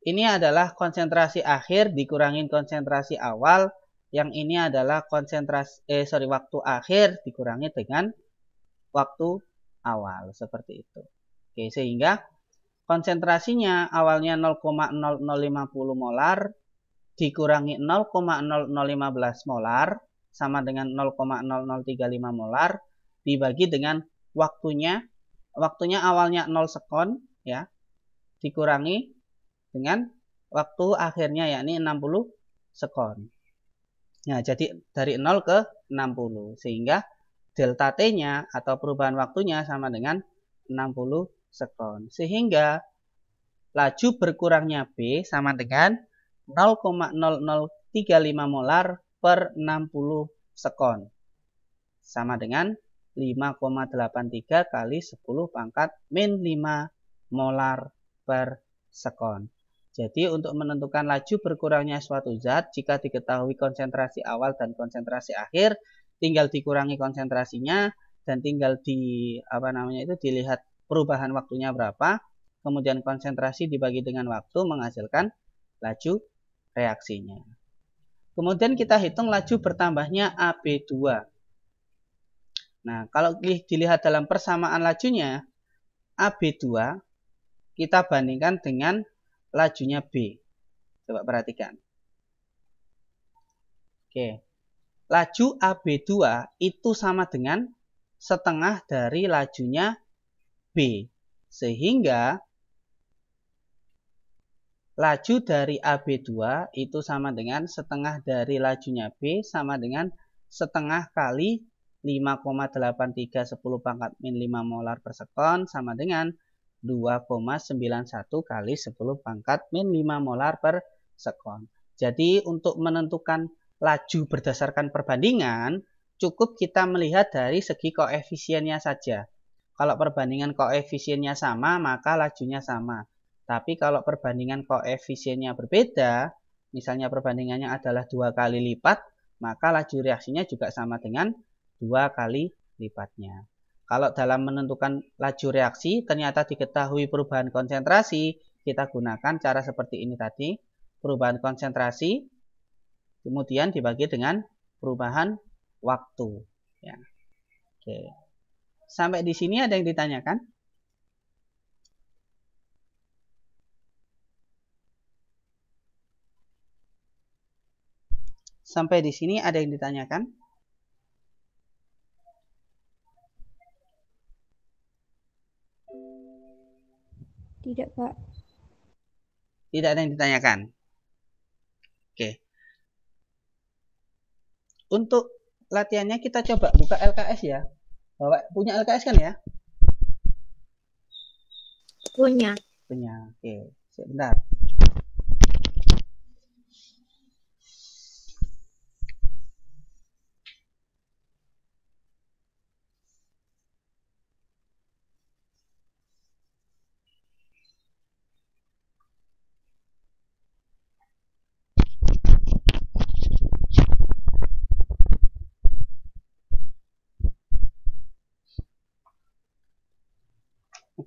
Ini adalah konsentrasi akhir dikurangi konsentrasi awal, yang ini adalah waktu akhir dikurangi dengan waktu awal, seperti itu. Oke, sehingga konsentrasinya awalnya 0,0050 molar dikurangi 0,0015 molar sama dengan 0,0035 molar dibagi dengan waktunya awalnya 0 sekon, ya, dikurangi dengan waktu akhirnya yakni 60 sekon. Nah, jadi dari 0 ke 60, sehingga delta T-nya atau perubahan waktunya sama dengan 60 sekon. Sehingga laju berkurangnya B sama dengan 0,0035 molar per 60 sekon. Sama dengan 5,83 kali 10 pangkat min 5 molar per sekon. Jadi untuk menentukan laju berkurangnya suatu zat, jika diketahui konsentrasi awal dan konsentrasi akhir, tinggal dikurangi konsentrasinya dan tinggal dilihat perubahan waktunya berapa, kemudian konsentrasi dibagi dengan waktu menghasilkan laju reaksinya. Kemudian kita hitung laju bertambahnya AB2. Nah, kalau dilihat dalam persamaan lajunya, AB2 kita bandingkan dengan lajunya B. Coba perhatikan. Oke. Laju AB2 itu sama dengan setengah dari lajunya B. Sehingga laju dari AB2 itu sama dengan setengah dari lajunya B sama dengan setengah kali 5,8310 pangkat min 5 molar per sekon sama dengan 2,91 kali 10 pangkat min 5 molar per sekon. Jadi untuk menentukan laju berdasarkan perbandingan, cukup kita melihat dari segi koefisiennya saja. Kalau perbandingan koefisiennya sama, maka lajunya sama. Tapi kalau perbandingan koefisiennya berbeda, misalnya perbandingannya adalah 2 kali lipat, maka laju reaksinya juga sama dengan 2 kali lipatnya. Kalau dalam menentukan laju reaksi, ternyata diketahui perubahan konsentrasi, kita gunakan cara seperti ini tadi. Perubahan konsentrasi, kemudian dibagi dengan perubahan waktu. Ya. Oke. Sampai di sini ada yang ditanyakan? Sampai di sini ada yang ditanyakan? Tidak, Pak. Tidak ada yang ditanyakan. Oke. Untuk latihannya kita coba buka LKS ya. Bapak punya LKS kan ya? Punya. Punya. Oke. Sebentar.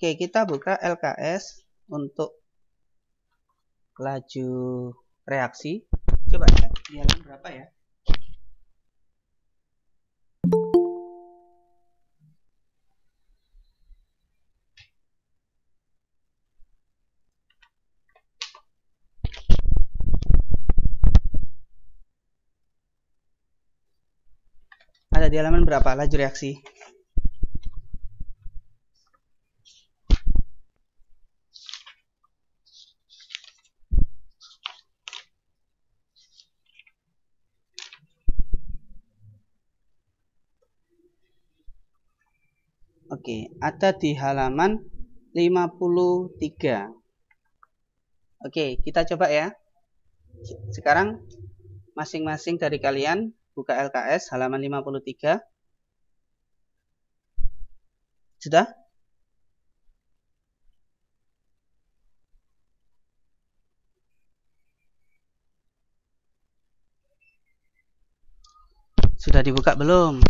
Oke, kita buka LKS untuk laju reaksi. Coba cek di halaman berapa ya? Ada di halaman berapa laju reaksi? Oke, ada di halaman 53. Oke, kita coba ya. Sekarang masing-masing dari kalian buka LKS halaman 53. Sudah? Sudah dibuka belum?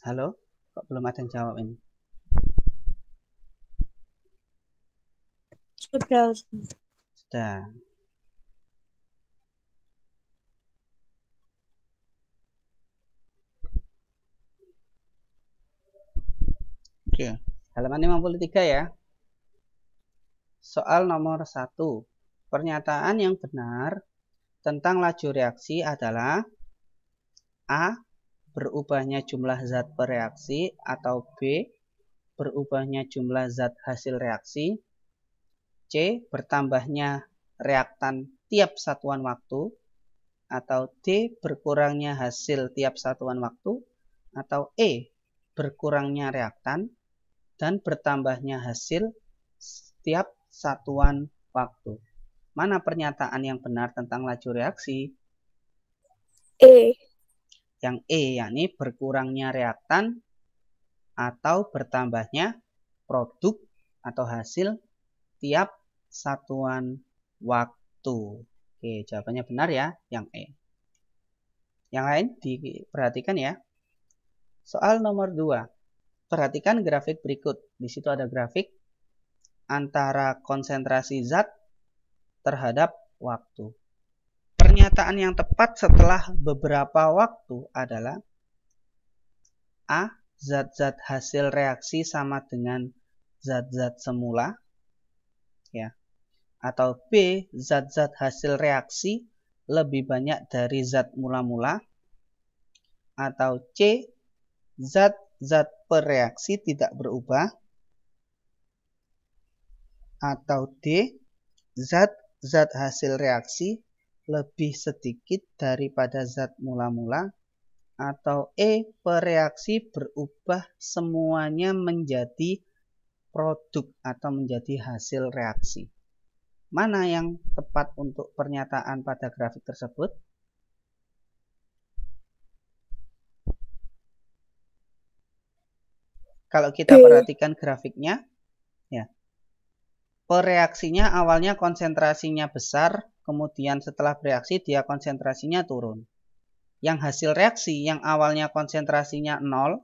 Halo? Kok belum ada yang jawab ini? Sudah. Sudah. Oke, halaman 53 ya. Soal nomor 1. Pernyataan yang benar tentang laju reaksi adalah A. Berubahnya jumlah zat per reaksi, atau B. Berubahnya jumlah zat hasil reaksi, C. Bertambahnya reaktan tiap satuan waktu, atau D. Berkurangnya hasil tiap satuan waktu, atau E. Berkurangnya reaktan dan bertambahnya hasil setiap satuan waktu. Mana pernyataan yang benar tentang laju reaksi? E. Yang E, yakni berkurangnya reaktan atau bertambahnya produk atau hasil tiap satuan waktu. Oke, jawabannya benar ya, yang E. Yang lain diperhatikan ya. Soal nomor 2. Perhatikan grafik berikut. Di situ ada grafik antara konsentrasi zat terhadap waktu. Pernyataan yang tepat setelah beberapa waktu adalah A. Zat-zat hasil reaksi sama dengan zat-zat semula, ya. Atau B. Zat-zat hasil reaksi lebih banyak dari zat mula-mula. Atau C. Zat-zat pereaksi tidak berubah. Atau D. Zat-zat hasil reaksi lebih sedikit daripada zat mula-mula. Atau E. Pereaksi berubah semuanya menjadi produk atau menjadi hasil reaksi. Mana yang tepat untuk pernyataan pada grafik tersebut? Kalau kita perhatikan grafiknya, ya, pereaksinya awalnya konsentrasinya besar, kemudian setelah bereaksi dia konsentrasinya turun. Yang hasil reaksi yang awalnya konsentrasinya 0,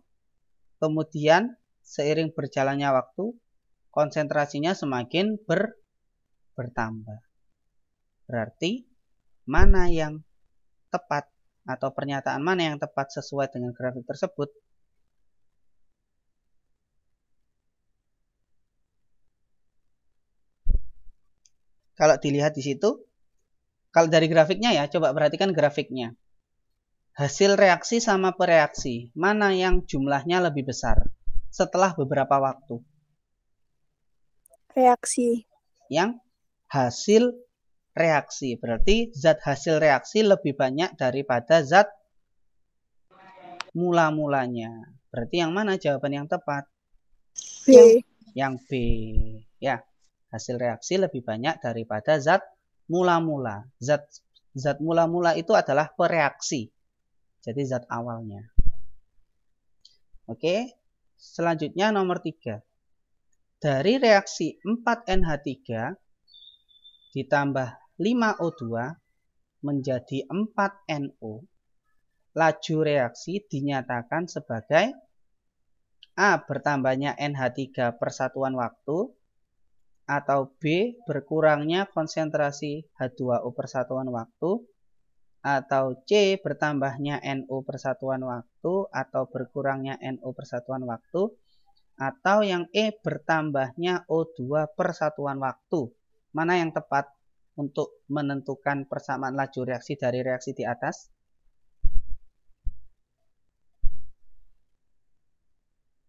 kemudian seiring berjalannya waktu, konsentrasinya semakin bertambah. Berarti mana yang tepat atau pernyataan mana yang tepat sesuai dengan grafik tersebut? Kalau dilihat di situ, kalau dari grafiknya ya, coba perhatikan grafiknya. Hasil reaksi sama pereaksi, mana yang jumlahnya lebih besar setelah beberapa waktu? Reaksi. Yang hasil reaksi, berarti zat hasil reaksi lebih banyak daripada zat mula-mulanya. Berarti yang mana jawaban yang tepat? B. Yang B. Ya, hasil reaksi lebih banyak daripada zat mula-mula. Zat mula-mula itu adalah pereaksi. Jadi zat awalnya. Oke, selanjutnya nomor 3. Dari reaksi 4NH3 ditambah 5O2 menjadi 4NO. Laju reaksi dinyatakan sebagai A. Bertambahnya NH3 per satuan waktu, atau B. Berkurangnya konsentrasi H2O per satuan waktu, atau C. Bertambahnya NO per satuan waktu, atau berkurangnya NO per satuan waktu, atau yang E. Bertambahnya O2 per satuan waktu. Mana yang tepat untuk menentukan persamaan laju reaksi dari reaksi di atas?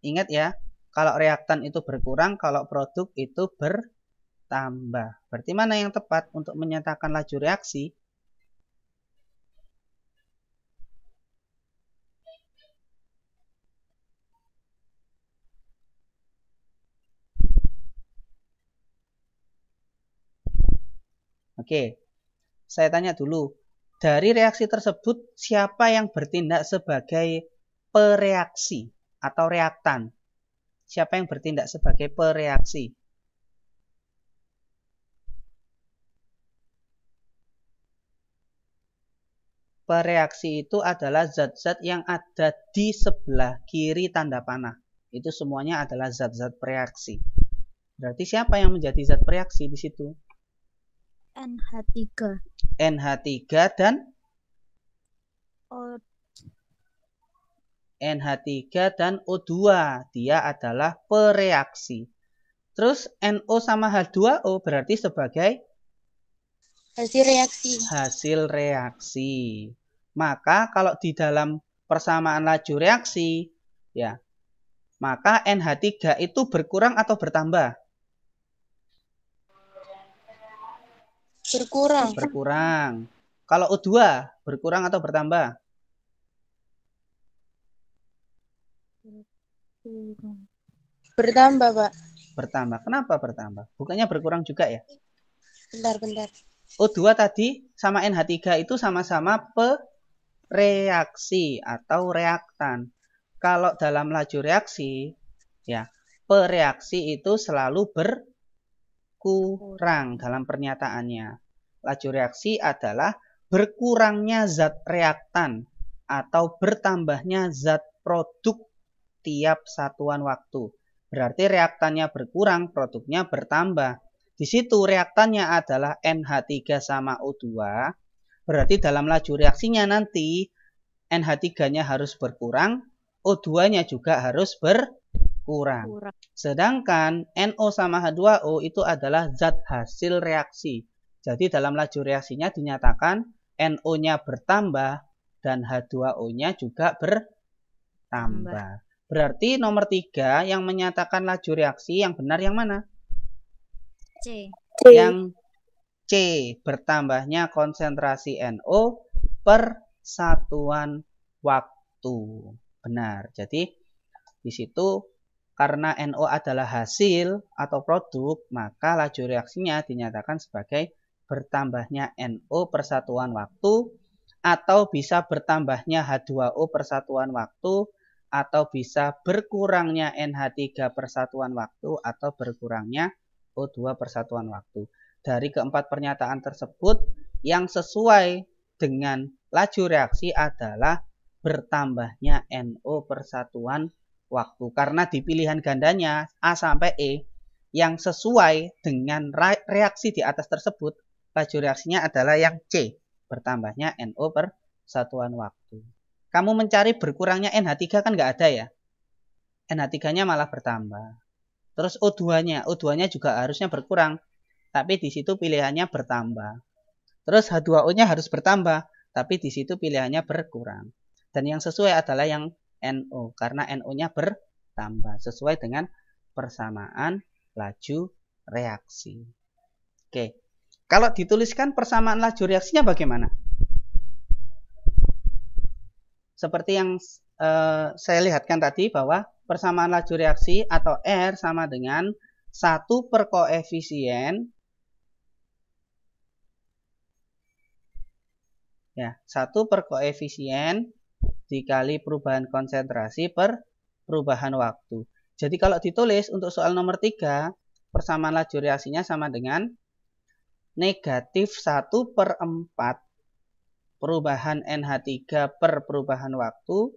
Ingat ya, kalau reaktan itu berkurang, kalau produk itu bertambah. Berarti mana yang tepat untuk menyatakan laju reaksi? Oke, saya tanya dulu. Dari reaksi tersebut, siapa yang bertindak sebagai pereaksi atau reaktan? Siapa yang bertindak sebagai pereaksi? Pereaksi itu adalah zat-zat yang ada di sebelah kiri tanda panah. Itu semuanya adalah zat-zat pereaksi. Berarti siapa yang menjadi zat pereaksi di situ? NH3. NH3 dan O. NH3 dan O2. Dia adalah pereaksi. Terus NO sama H2O berarti sebagai Hasil reaksi. Hasil reaksi. Maka kalau di dalam persamaan laju reaksi, ya, maka NH3 itu berkurang atau bertambah? Berkurang. Berkurang. Kalau O2 berkurang atau bertambah? Bertambah, Pak. Bertambah. Kenapa bertambah? Bukannya berkurang juga ya? Bentar. O2 tadi sama NH3 itu sama-sama pereaksi atau reaktan. Kalau dalam laju reaksi, ya, pereaksi itu selalu berkurang dalam pernyataannya. Laju reaksi adalah berkurangnya zat reaktan atau bertambahnya zat produk tiap satuan waktu. Berarti reaktannya berkurang, produknya bertambah. Di situ reaktannya adalah NH3 sama O2. Berarti dalam laju reaksinya nanti NH3-nya harus berkurang, O2-nya juga harus berkurang. Sedangkan NO sama H2O itu adalah zat hasil reaksi. Jadi dalam laju reaksinya dinyatakan NO-nya bertambah dan H2O-nya juga bertambah. Berarti nomor 3 yang menyatakan laju reaksi yang benar yang mana? C. Yang C, bertambahnya konsentrasi NO per satuan waktu. Benar. Jadi di situ karena NO adalah hasil atau produk, maka laju reaksinya dinyatakan sebagai bertambahnya NO per satuan waktu, atau bisa bertambahnya H2O per satuan waktu, atau bisa berkurangnya NH3 per satuan waktu, atau berkurangnya O2 per satuan waktu. Dari keempat pernyataan tersebut, yang sesuai dengan laju reaksi adalah bertambahnya NO per satuan waktu. Karena di pilihan gandanya A sampai E, yang sesuai dengan reaksi di atas tersebut, laju reaksinya adalah yang C, bertambahnya NO per satuan waktu. Kamu mencari berkurangnya NH3 kan nggak ada ya. NH3-nya malah bertambah. Terus O2-nya juga harusnya berkurang. Tapi di situ pilihannya bertambah. Terus H2O-nya harus bertambah. Tapi di situ pilihannya berkurang. Dan yang sesuai adalah yang NO. Karena NO-nya bertambah. Sesuai dengan persamaan laju reaksi. Oke. Kalau dituliskan persamaan laju reaksinya bagaimana? Seperti yang saya lihatkan tadi bahwa persamaan laju reaksi atau R sama dengan 1 per koefisien, ya, 1 per koefisien dikali perubahan konsentrasi per perubahan waktu. Jadi kalau ditulis untuk soal nomor 3, persamaan laju reaksinya sama dengan negatif 1 per 4 perubahan NH3 per perubahan waktu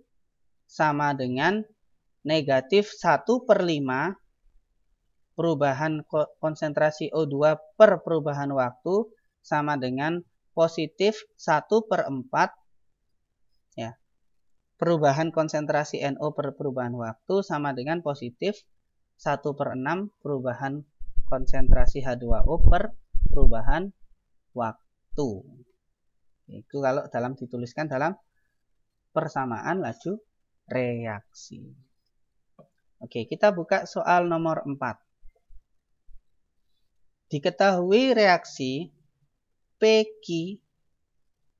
sama dengan negatif 1 per 5 perubahan konsentrasi O2 per perubahan waktu sama dengan positif 1 per 4 ya, perubahan konsentrasi NO per perubahan waktu sama dengan positif 1 per 6 perubahan konsentrasi H2O per perubahan waktu. Itu kalau dituliskan dalam persamaan laju reaksi. Oke, kita buka soal nomor 4. Diketahui reaksi PQ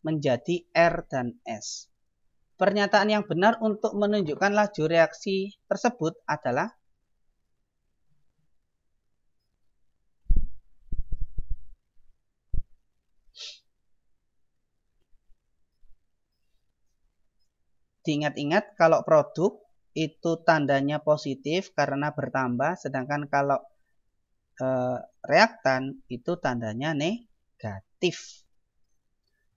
menjadi R dan S. Pernyataan yang benar untuk menunjukkan laju reaksi tersebut adalah diingat-ingat kalau produk itu tandanya positif karena bertambah, sedangkan kalau reaktan itu tandanya negatif.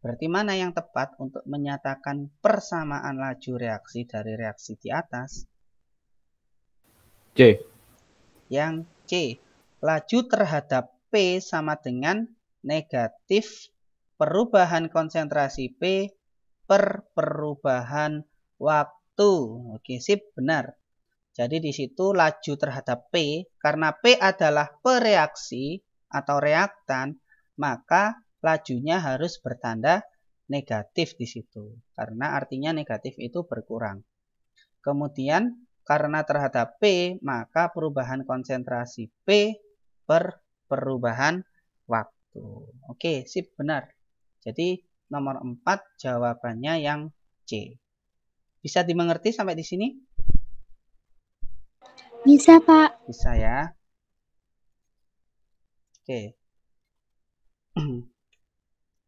Berarti mana yang tepat untuk menyatakan persamaan laju reaksi dari reaksi di atas? C. Yang C. Laju terhadap P sama dengan negatif perubahan konsentrasi P per perubahan waktu. Oke, sip, benar. Jadi di situ laju terhadap P, karena P adalah pereaksi atau reaktan, maka lajunya harus bertanda negatif di situ. Karena artinya negatif itu berkurang. Kemudian karena terhadap P, maka perubahan konsentrasi P per perubahan waktu. Oke, sip, benar. Jadi nomor 4 jawabannya yang C. Bisa dimengerti sampai di sini? Bisa, Pak. Bisa ya. Oke.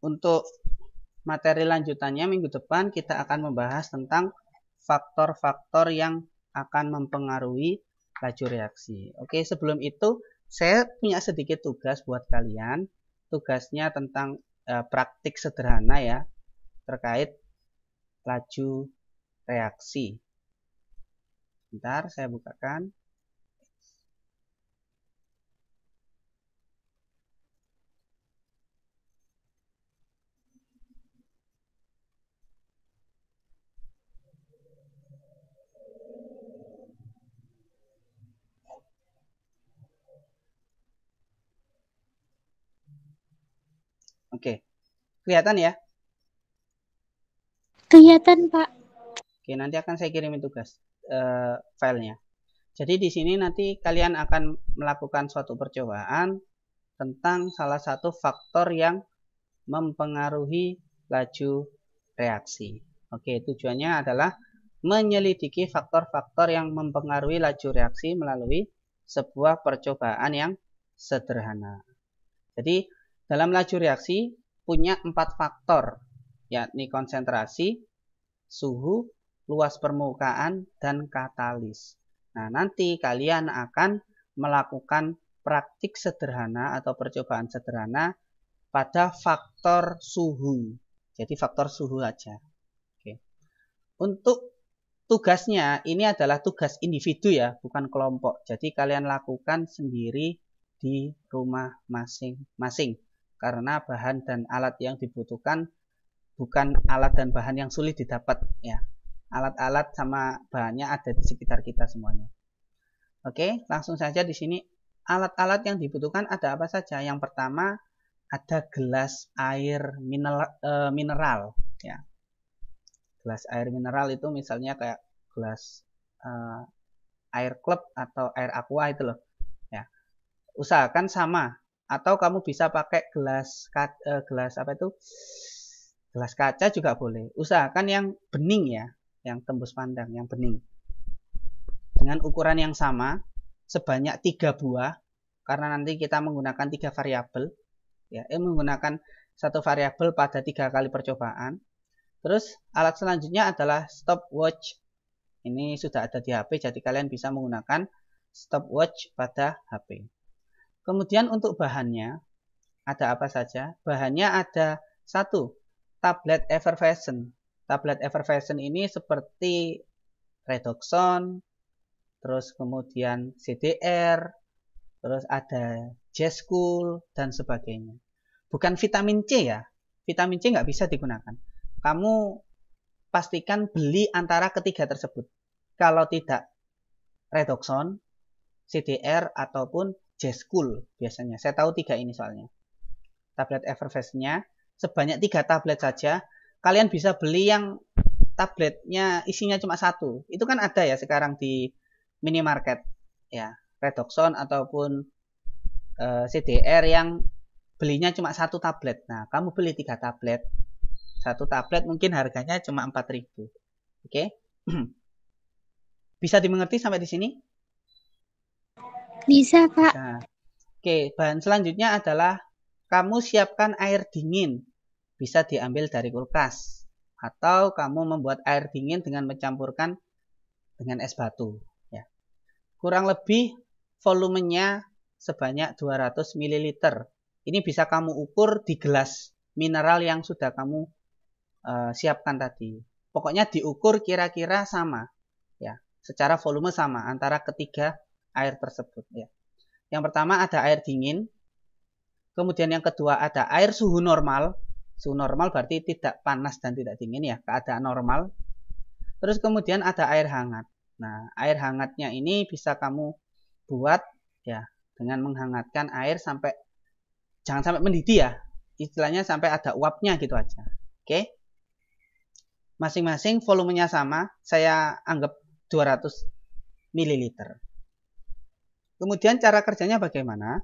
Untuk materi lanjutannya minggu depan kita akan membahas tentang faktor-faktor yang akan mempengaruhi laju reaksi. Oke, sebelum itu saya punya sedikit tugas buat kalian. Tugasnya tentang praktik sederhana ya, terkait laju reaksi. Bentar, saya bukakan. Oke, kelihatan ya? Kelihatan, Pak. Oke, nanti akan saya kirimin tugas filenya. Jadi di sini nanti kalian akan melakukan suatu percobaan tentang salah satu faktor yang mempengaruhi laju reaksi. Oke, tujuannya adalah menyelidiki faktor-faktor yang mempengaruhi laju reaksi melalui sebuah percobaan yang sederhana. Jadi dalam laju reaksi punya 4 faktor, yakni konsentrasi, suhu, luas permukaan, dan katalis. Nah, nanti kalian akan melakukan praktik sederhana atau percobaan sederhana pada faktor suhu. Jadi faktor suhu aja. Oke. Untuk tugasnya ini adalah tugas individu ya, bukan kelompok. Jadi kalian lakukan sendiri di rumah masing-masing. Karena bahan dan alat yang dibutuhkan bukan alat dan bahan yang sulit didapat ya. Alat-alat sama bahannya ada di sekitar kita semuanya. Oke, langsung saja di sini alat-alat yang dibutuhkan ada apa saja? Yang pertama ada gelas air mineral ya. Gelas air mineral itu misalnya kayak gelas air klub atau air aqua itu loh ya. Usahakan sama atau kamu bisa pakai gelas apa itu? Gelas kaca juga boleh. Usahakan yang bening ya, yang tembus pandang, yang bening. Dengan ukuran yang sama, sebanyak 3 buah, karena nanti kita menggunakan 3 variabel, ya, menggunakan satu variabel pada 3 kali percobaan. Terus alat selanjutnya adalah stopwatch. Ini sudah ada di HP, jadi kalian bisa menggunakan stopwatch pada HP. Kemudian untuk bahannya, ada apa saja? Bahannya ada 1. Tablet effervescent. Tablet effervescent ini seperti redoxon, terus kemudian CDR, terus ada J-School, dan sebagainya. Bukan vitamin C ya. Vitamin C nggak bisa digunakan. Kamu pastikan beli antara ketiga tersebut. Kalau tidak redoxon, CDR, ataupun J-School biasanya. Saya tahu 3 ini soalnya. Tablet effervescent-nya sebanyak 3 tablet saja. Kalian bisa beli yang tabletnya isinya cuma 1. Itu kan ada ya sekarang di minimarket ya, redoxon ataupun CDR yang belinya cuma 1 tablet. Nah, kamu beli 3 tablet. 1 tablet mungkin harganya cuma 4.000. Oke. Bisa dimengerti sampai di sini? Bisa, Pak. Nah, oke, bahan selanjutnya adalah kamu siapkan air dingin. Bisa diambil dari kulkas. Atau kamu membuat air dingin dengan mencampurkan dengan es batu. Ya. Kurang lebih volumenya sebanyak 200 ml. Ini bisa kamu ukur di gelas mineral yang sudah kamu siapkan tadi. Pokoknya diukur kira-kira sama. Ya, secara volume sama antara ketiga air tersebut. Ya. Yang pertama ada air dingin. Kemudian yang kedua ada air suhu normal. Suhu normal berarti tidak panas dan tidak dingin ya, keadaan normal. Terus kemudian ada air hangat. Nah, air hangatnya ini bisa kamu buat ya dengan menghangatkan air sampai jangan sampai mendidih ya. Istilahnya sampai ada uapnya gitu aja. Oke. Masing-masing volumenya sama, saya anggap 200 ml. Kemudian cara kerjanya bagaimana?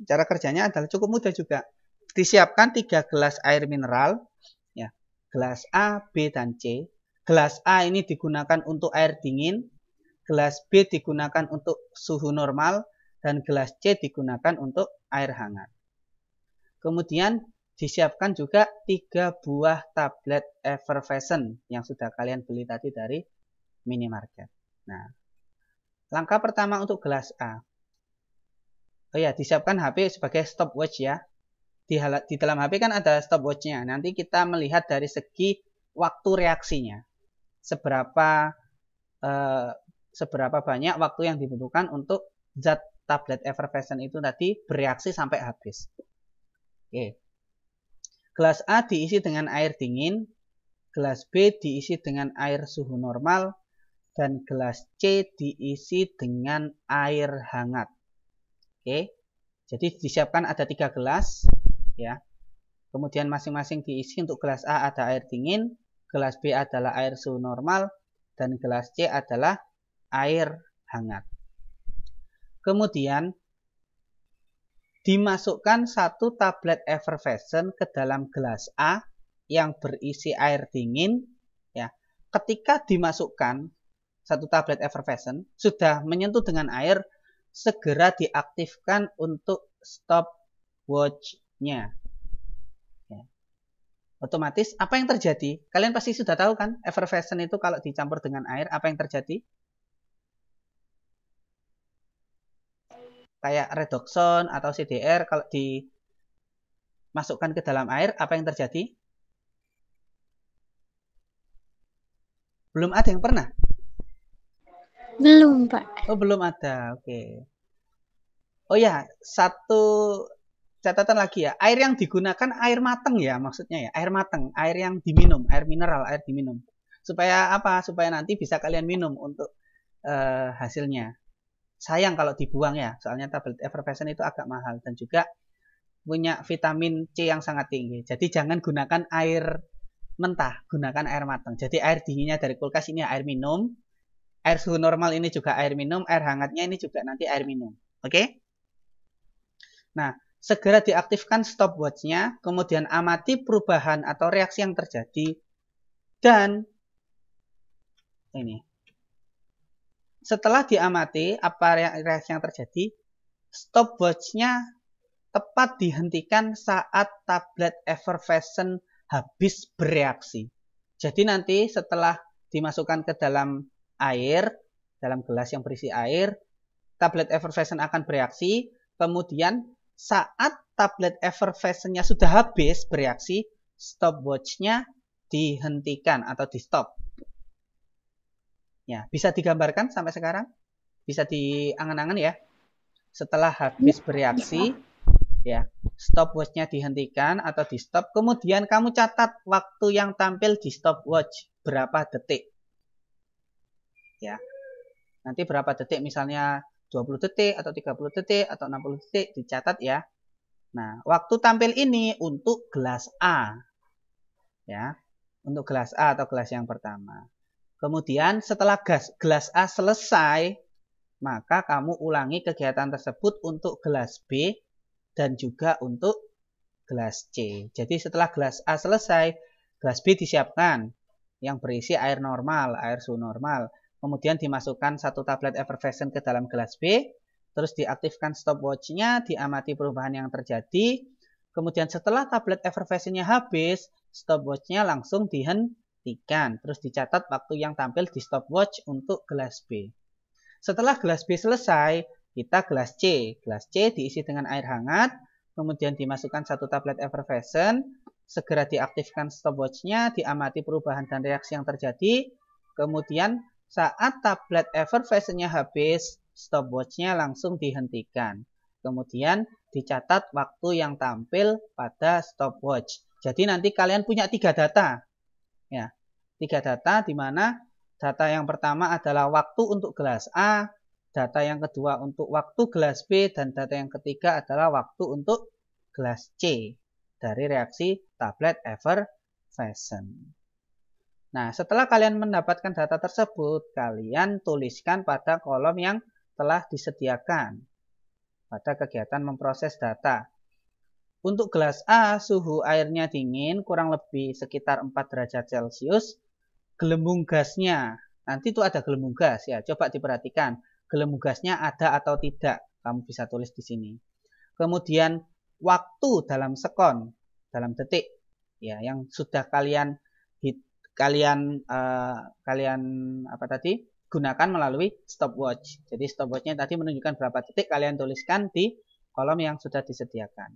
Cara kerjanya adalah cukup mudah juga. Disiapkan 3 gelas air mineral, ya, gelas A, B, dan C. Gelas A ini digunakan untuk air dingin, gelas B digunakan untuk suhu normal, dan gelas C digunakan untuk air hangat. Kemudian disiapkan juga 3 buah tablet effervescent yang sudah kalian beli tadi dari minimarket. Nah, Langkah pertama untuk gelas A. Oh ya, disiapkan HP sebagai stopwatch ya. Di dalam HP kan ada stopwatchnya. Nanti kita melihat dari segi waktu reaksinya. Seberapa banyak waktu yang dibutuhkan untuk zat tablet effervescent itu tadi bereaksi sampai habis. Oke. Gelas A diisi dengan air dingin, gelas B diisi dengan air suhu normal, dan gelas C diisi dengan air hangat. Oke, jadi disiapkan ada 3 gelas, ya. Kemudian masing-masing diisi. Untuk gelas A ada air dingin, gelas B adalah air suhu normal, dan gelas C adalah air hangat. Kemudian dimasukkan 1 tablet effervescent ke dalam gelas A yang berisi air dingin, ya. Ketika dimasukkan 1 tablet effervescent sudah menyentuh dengan air, segera diaktifkan untuk stopwatch-nya. Ya. Otomatis apa yang terjadi? Kalian pasti sudah tahu kan, effervescent itu kalau dicampur dengan air apa yang terjadi? Kayak redoxon atau CDR kalau dimasukkan ke dalam air apa yang terjadi? Belum ada yang pernah? Belum, Pak. Oh, belum ada. Oke. Oh ya, satu catatan lagi ya. Air yang digunakan air mateng ya maksudnya ya. Air mateng, air yang diminum, air mineral, air diminum. Supaya apa? Supaya nanti bisa kalian minum untuk hasilnya. Sayang kalau dibuang ya. Soalnya tablet effervescent itu agak mahal dan juga punya vitamin C yang sangat tinggi. Jadi jangan gunakan air mentah, gunakan air matang. Jadi air dinginnya dari kulkas ini air minum. Air suhu normal ini juga air minum, air hangatnya ini juga nanti air minum. Oke? Nah, segera diaktifkan stopwatch-nya, kemudian amati perubahan atau reaksi yang terjadi, dan ini. Setelah diamati apa reaksi yang terjadi, stopwatch-nya tepat dihentikan saat tablet effervescent habis bereaksi. Jadi nanti setelah dimasukkan ke dalam air, dalam gelas yang berisi air, tablet effervescent akan bereaksi. Kemudian saat tablet effervescent-nya sudah habis bereaksi, stopwatch-nya dihentikan atau di stop. Ya, bisa digambarkan sampai sekarang? Bisa diangan-angan ya? Setelah habis bereaksi, ya, stopwatch-nya dihentikan atau di stop. Kemudian kamu catat waktu yang tampil di stopwatch berapa detik. Ya. Nanti berapa detik, misalnya 20 detik atau 30 detik atau 60 detik dicatat ya. Nah, waktu tampil ini untuk gelas A. Ya. Untuk gelas A atau gelas yang pertama. Kemudian setelah gelas A selesai, maka kamu ulangi kegiatan tersebut untuk gelas B dan juga untuk gelas C. Jadi setelah gelas A selesai, gelas B disiapkan yang berisi air normal, air suhu normal. Kemudian dimasukkan 1 tablet effervescent ke dalam gelas B, terus diaktifkan stopwatch-nya, diamati perubahan yang terjadi. Kemudian setelah tablet effervescent-nya habis, stopwatch-nya langsung dihentikan. Terus dicatat waktu yang tampil di stopwatch untuk gelas B. Setelah gelas B selesai, kita gelas C. Gelas C diisi dengan air hangat, kemudian dimasukkan 1 tablet effervescent, segera diaktifkan stopwatch-nya, diamati perubahan dan reaksi yang terjadi. Kemudian saat tablet effervescent-nya habis, stopwatch-nya langsung dihentikan. Kemudian dicatat waktu yang tampil pada stopwatch. Jadi nanti kalian punya 3 data. Ya, 3 data di mana data yang pertama adalah waktu untuk gelas A, data yang kedua untuk waktu gelas B, dan data yang ketiga adalah waktu untuk gelas C dari reaksi tablet effervescent. Nah, setelah kalian mendapatkan data tersebut, kalian tuliskan pada kolom yang telah disediakan pada kegiatan memproses data. Untuk gelas A, suhu airnya dingin, kurang lebih sekitar 4 derajat Celcius. Gelembung gasnya, nanti itu ada gelembung gas ya, coba diperhatikan. Gelembung gasnya ada atau tidak, kamu bisa tulis di sini. Kemudian waktu dalam sekon, dalam detik, ya, yang sudah kalian gunakan melalui stopwatch. Jadi stopwatchnya tadi menunjukkan berapa detik, kalian tuliskan di kolom yang sudah disediakan.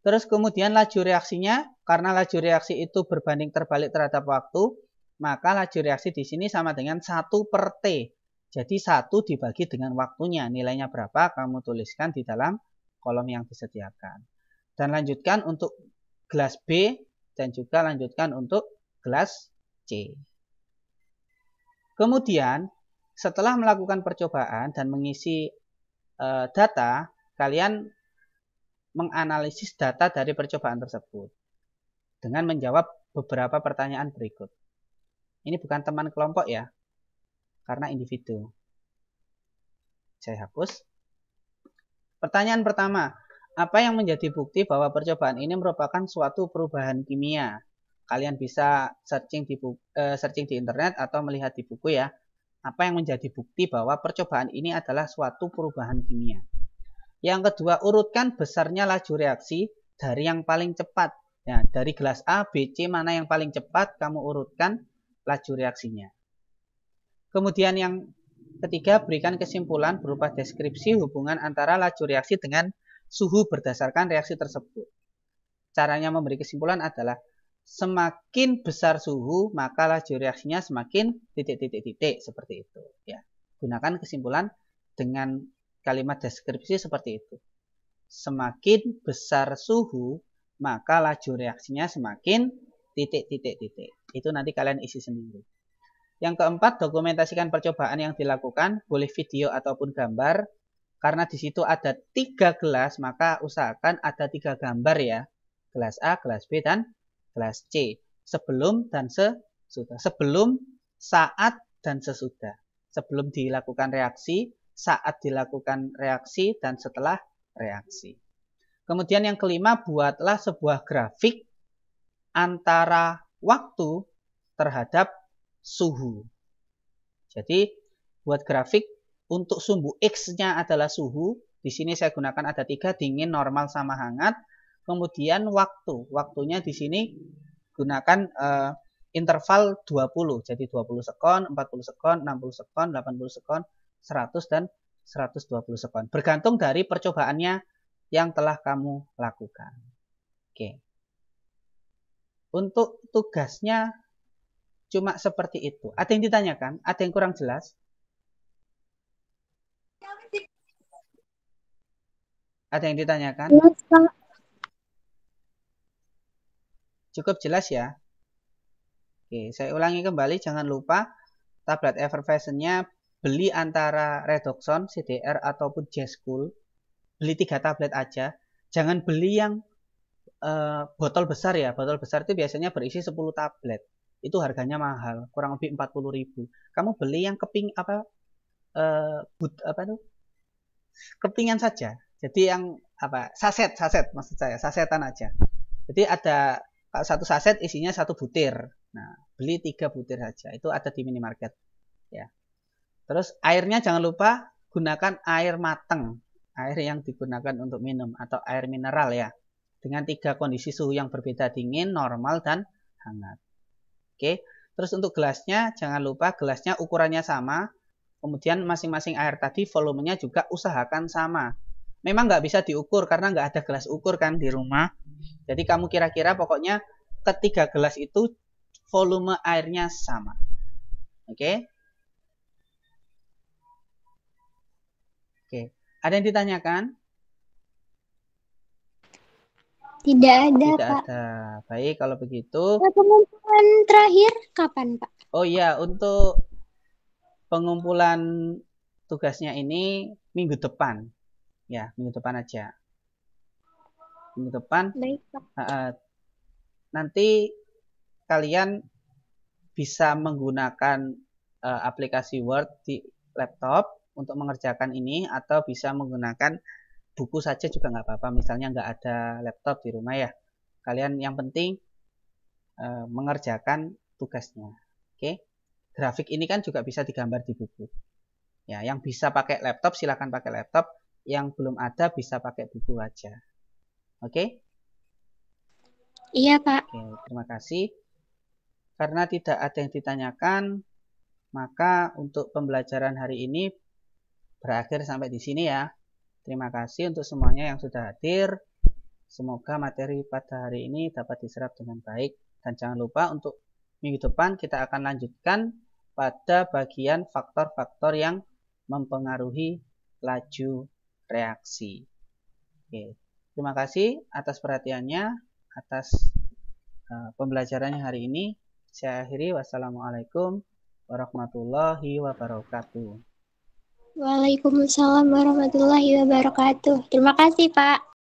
Terus kemudian laju reaksinya, karena laju reaksi itu berbanding terbalik terhadap waktu, maka laju reaksi di sini sama dengan 1 per T. Jadi 1 dibagi dengan waktunya, nilainya berapa, kamu tuliskan di dalam kolom yang disediakan. Dan lanjutkan untuk gelas B, dan juga lanjutkan untuk gelas C. Kemudian, setelah melakukan percobaan dan mengisi data, kalian menganalisis data dari percobaan tersebut dengan menjawab beberapa pertanyaan berikut. Ini bukan teman kelompok ya, karena individu. Saya hapus. Pertanyaan pertama, apa yang menjadi bukti bahwa percobaan ini merupakan suatu perubahan kimia? Kalian bisa searching di internet atau melihat di buku ya. Apa yang menjadi bukti bahwa percobaan ini adalah suatu perubahan kimia? Yang kedua, urutkan besarnya laju reaksi dari yang paling cepat. Ya, dari gelas A, B, C mana yang paling cepat, kamu urutkan laju reaksinya. Kemudian yang ketiga, berikan kesimpulan berupa deskripsi hubungan antara laju reaksi dengan suhu berdasarkan reaksi tersebut. Caranya memberi kesimpulan adalah semakin besar suhu, maka laju reaksinya semakin titik-titik-titik seperti itu. Ya, gunakan kesimpulan dengan kalimat deskripsi seperti itu. Semakin besar suhu, maka laju reaksinya semakin titik-titik-titik. Itu nanti kalian isi sendiri. Yang keempat, dokumentasikan percobaan yang dilakukan, boleh video ataupun gambar. Karena di situ ada 3 gelas, maka usahakan ada 3 gambar ya. Gelas A, gelas B, dan gelas C. Sebelum dan sesudah. Sebelum, saat, dan sesudah. Sebelum dilakukan reaksi, saat dilakukan reaksi, dan setelah reaksi. Kemudian yang kelima, buatlah sebuah grafik antara waktu terhadap suhu. Jadi, buat grafik untuk sumbu X-nya adalah suhu. Di sini saya gunakan ada 3, dingin, normal, sama hangat. Kemudian waktu. Waktunya di sini gunakan interval 20. Jadi 20 sekon, 40 sekon, 60 sekon, 80 sekon, 100 dan 120 sekon. Bergantung dari percobaannya yang telah kamu lakukan. Oke. Untuk tugasnya cuma seperti itu. Ada yang ditanyakan? Ada yang kurang jelas? Ada yang ditanyakan? Jelas, Pak. Cukup jelas ya? Oke, saya ulangi kembali. Jangan lupa tablet Evervision-nya beli antara Redoxon, CDR, ataupun J-School. Beli 3 tablet aja. Jangan beli yang botol besar ya. Botol besar itu biasanya berisi 10 tablet. Itu harganya mahal, kurang lebih 40.000. Kamu beli yang kepingan saja. Jadi yang saset maksud saya, sasetan aja. Jadi ada satu saset isinya 1 butir. Nah, beli 3 butir saja. Itu ada di minimarket. Ya. Terus airnya jangan lupa gunakan air mateng. Air yang digunakan untuk minum atau air mineral ya. Dengan 3 kondisi suhu yang berbeda, dingin, normal, dan hangat. Oke. Terus untuk gelasnya jangan lupa gelasnya ukurannya sama. Kemudian masing-masing air tadi volumenya juga usahakan sama. Memang nggak bisa diukur karena nggak ada gelas ukur kan di rumah. Jadi kamu kira-kira pokoknya ketiga gelas itu volume airnya sama. Oke? Oke. Ada yang ditanyakan? Tidak ada, Tidak Pak. ada. Baik, kalau begitu. Nah, pengumpulan terakhir kapan, Pak? Oh iya, untuk pengumpulan tugasnya ini minggu depan. Ya, minggu depan aja. Minggu depan. Baik, Pak. Nanti kalian bisa menggunakan aplikasi Word di laptop untuk mengerjakan ini, atau bisa menggunakan buku saja juga nggak apa-apa. Misalnya nggak ada laptop di rumah ya. Kalian yang penting mengerjakan tugasnya. Oke. Grafik ini kan juga bisa digambar di buku. Ya, yang bisa pakai laptop silakan pakai laptop. Yang belum ada bisa pakai buku aja. Oke? Iya, Pak. Oke, terima kasih. Karena tidak ada yang ditanyakan, Maka untuk pembelajaran hari ini berakhir sampai di sini ya. Terima kasih untuk semuanya yang sudah hadir. Semoga materi pada hari ini dapat diserap dengan baik. Dan jangan lupa untuk minggu depan kita akan lanjutkan pada bagian faktor-faktor yang mempengaruhi laju reaksi. Oke. Terima kasih atas perhatiannya, atas pembelajarannya hari ini. Saya akhiri. Wassalamualaikum warahmatullahi wabarakatuh. Waalaikumsalam warahmatullahi wabarakatuh. Terima kasih, Pak.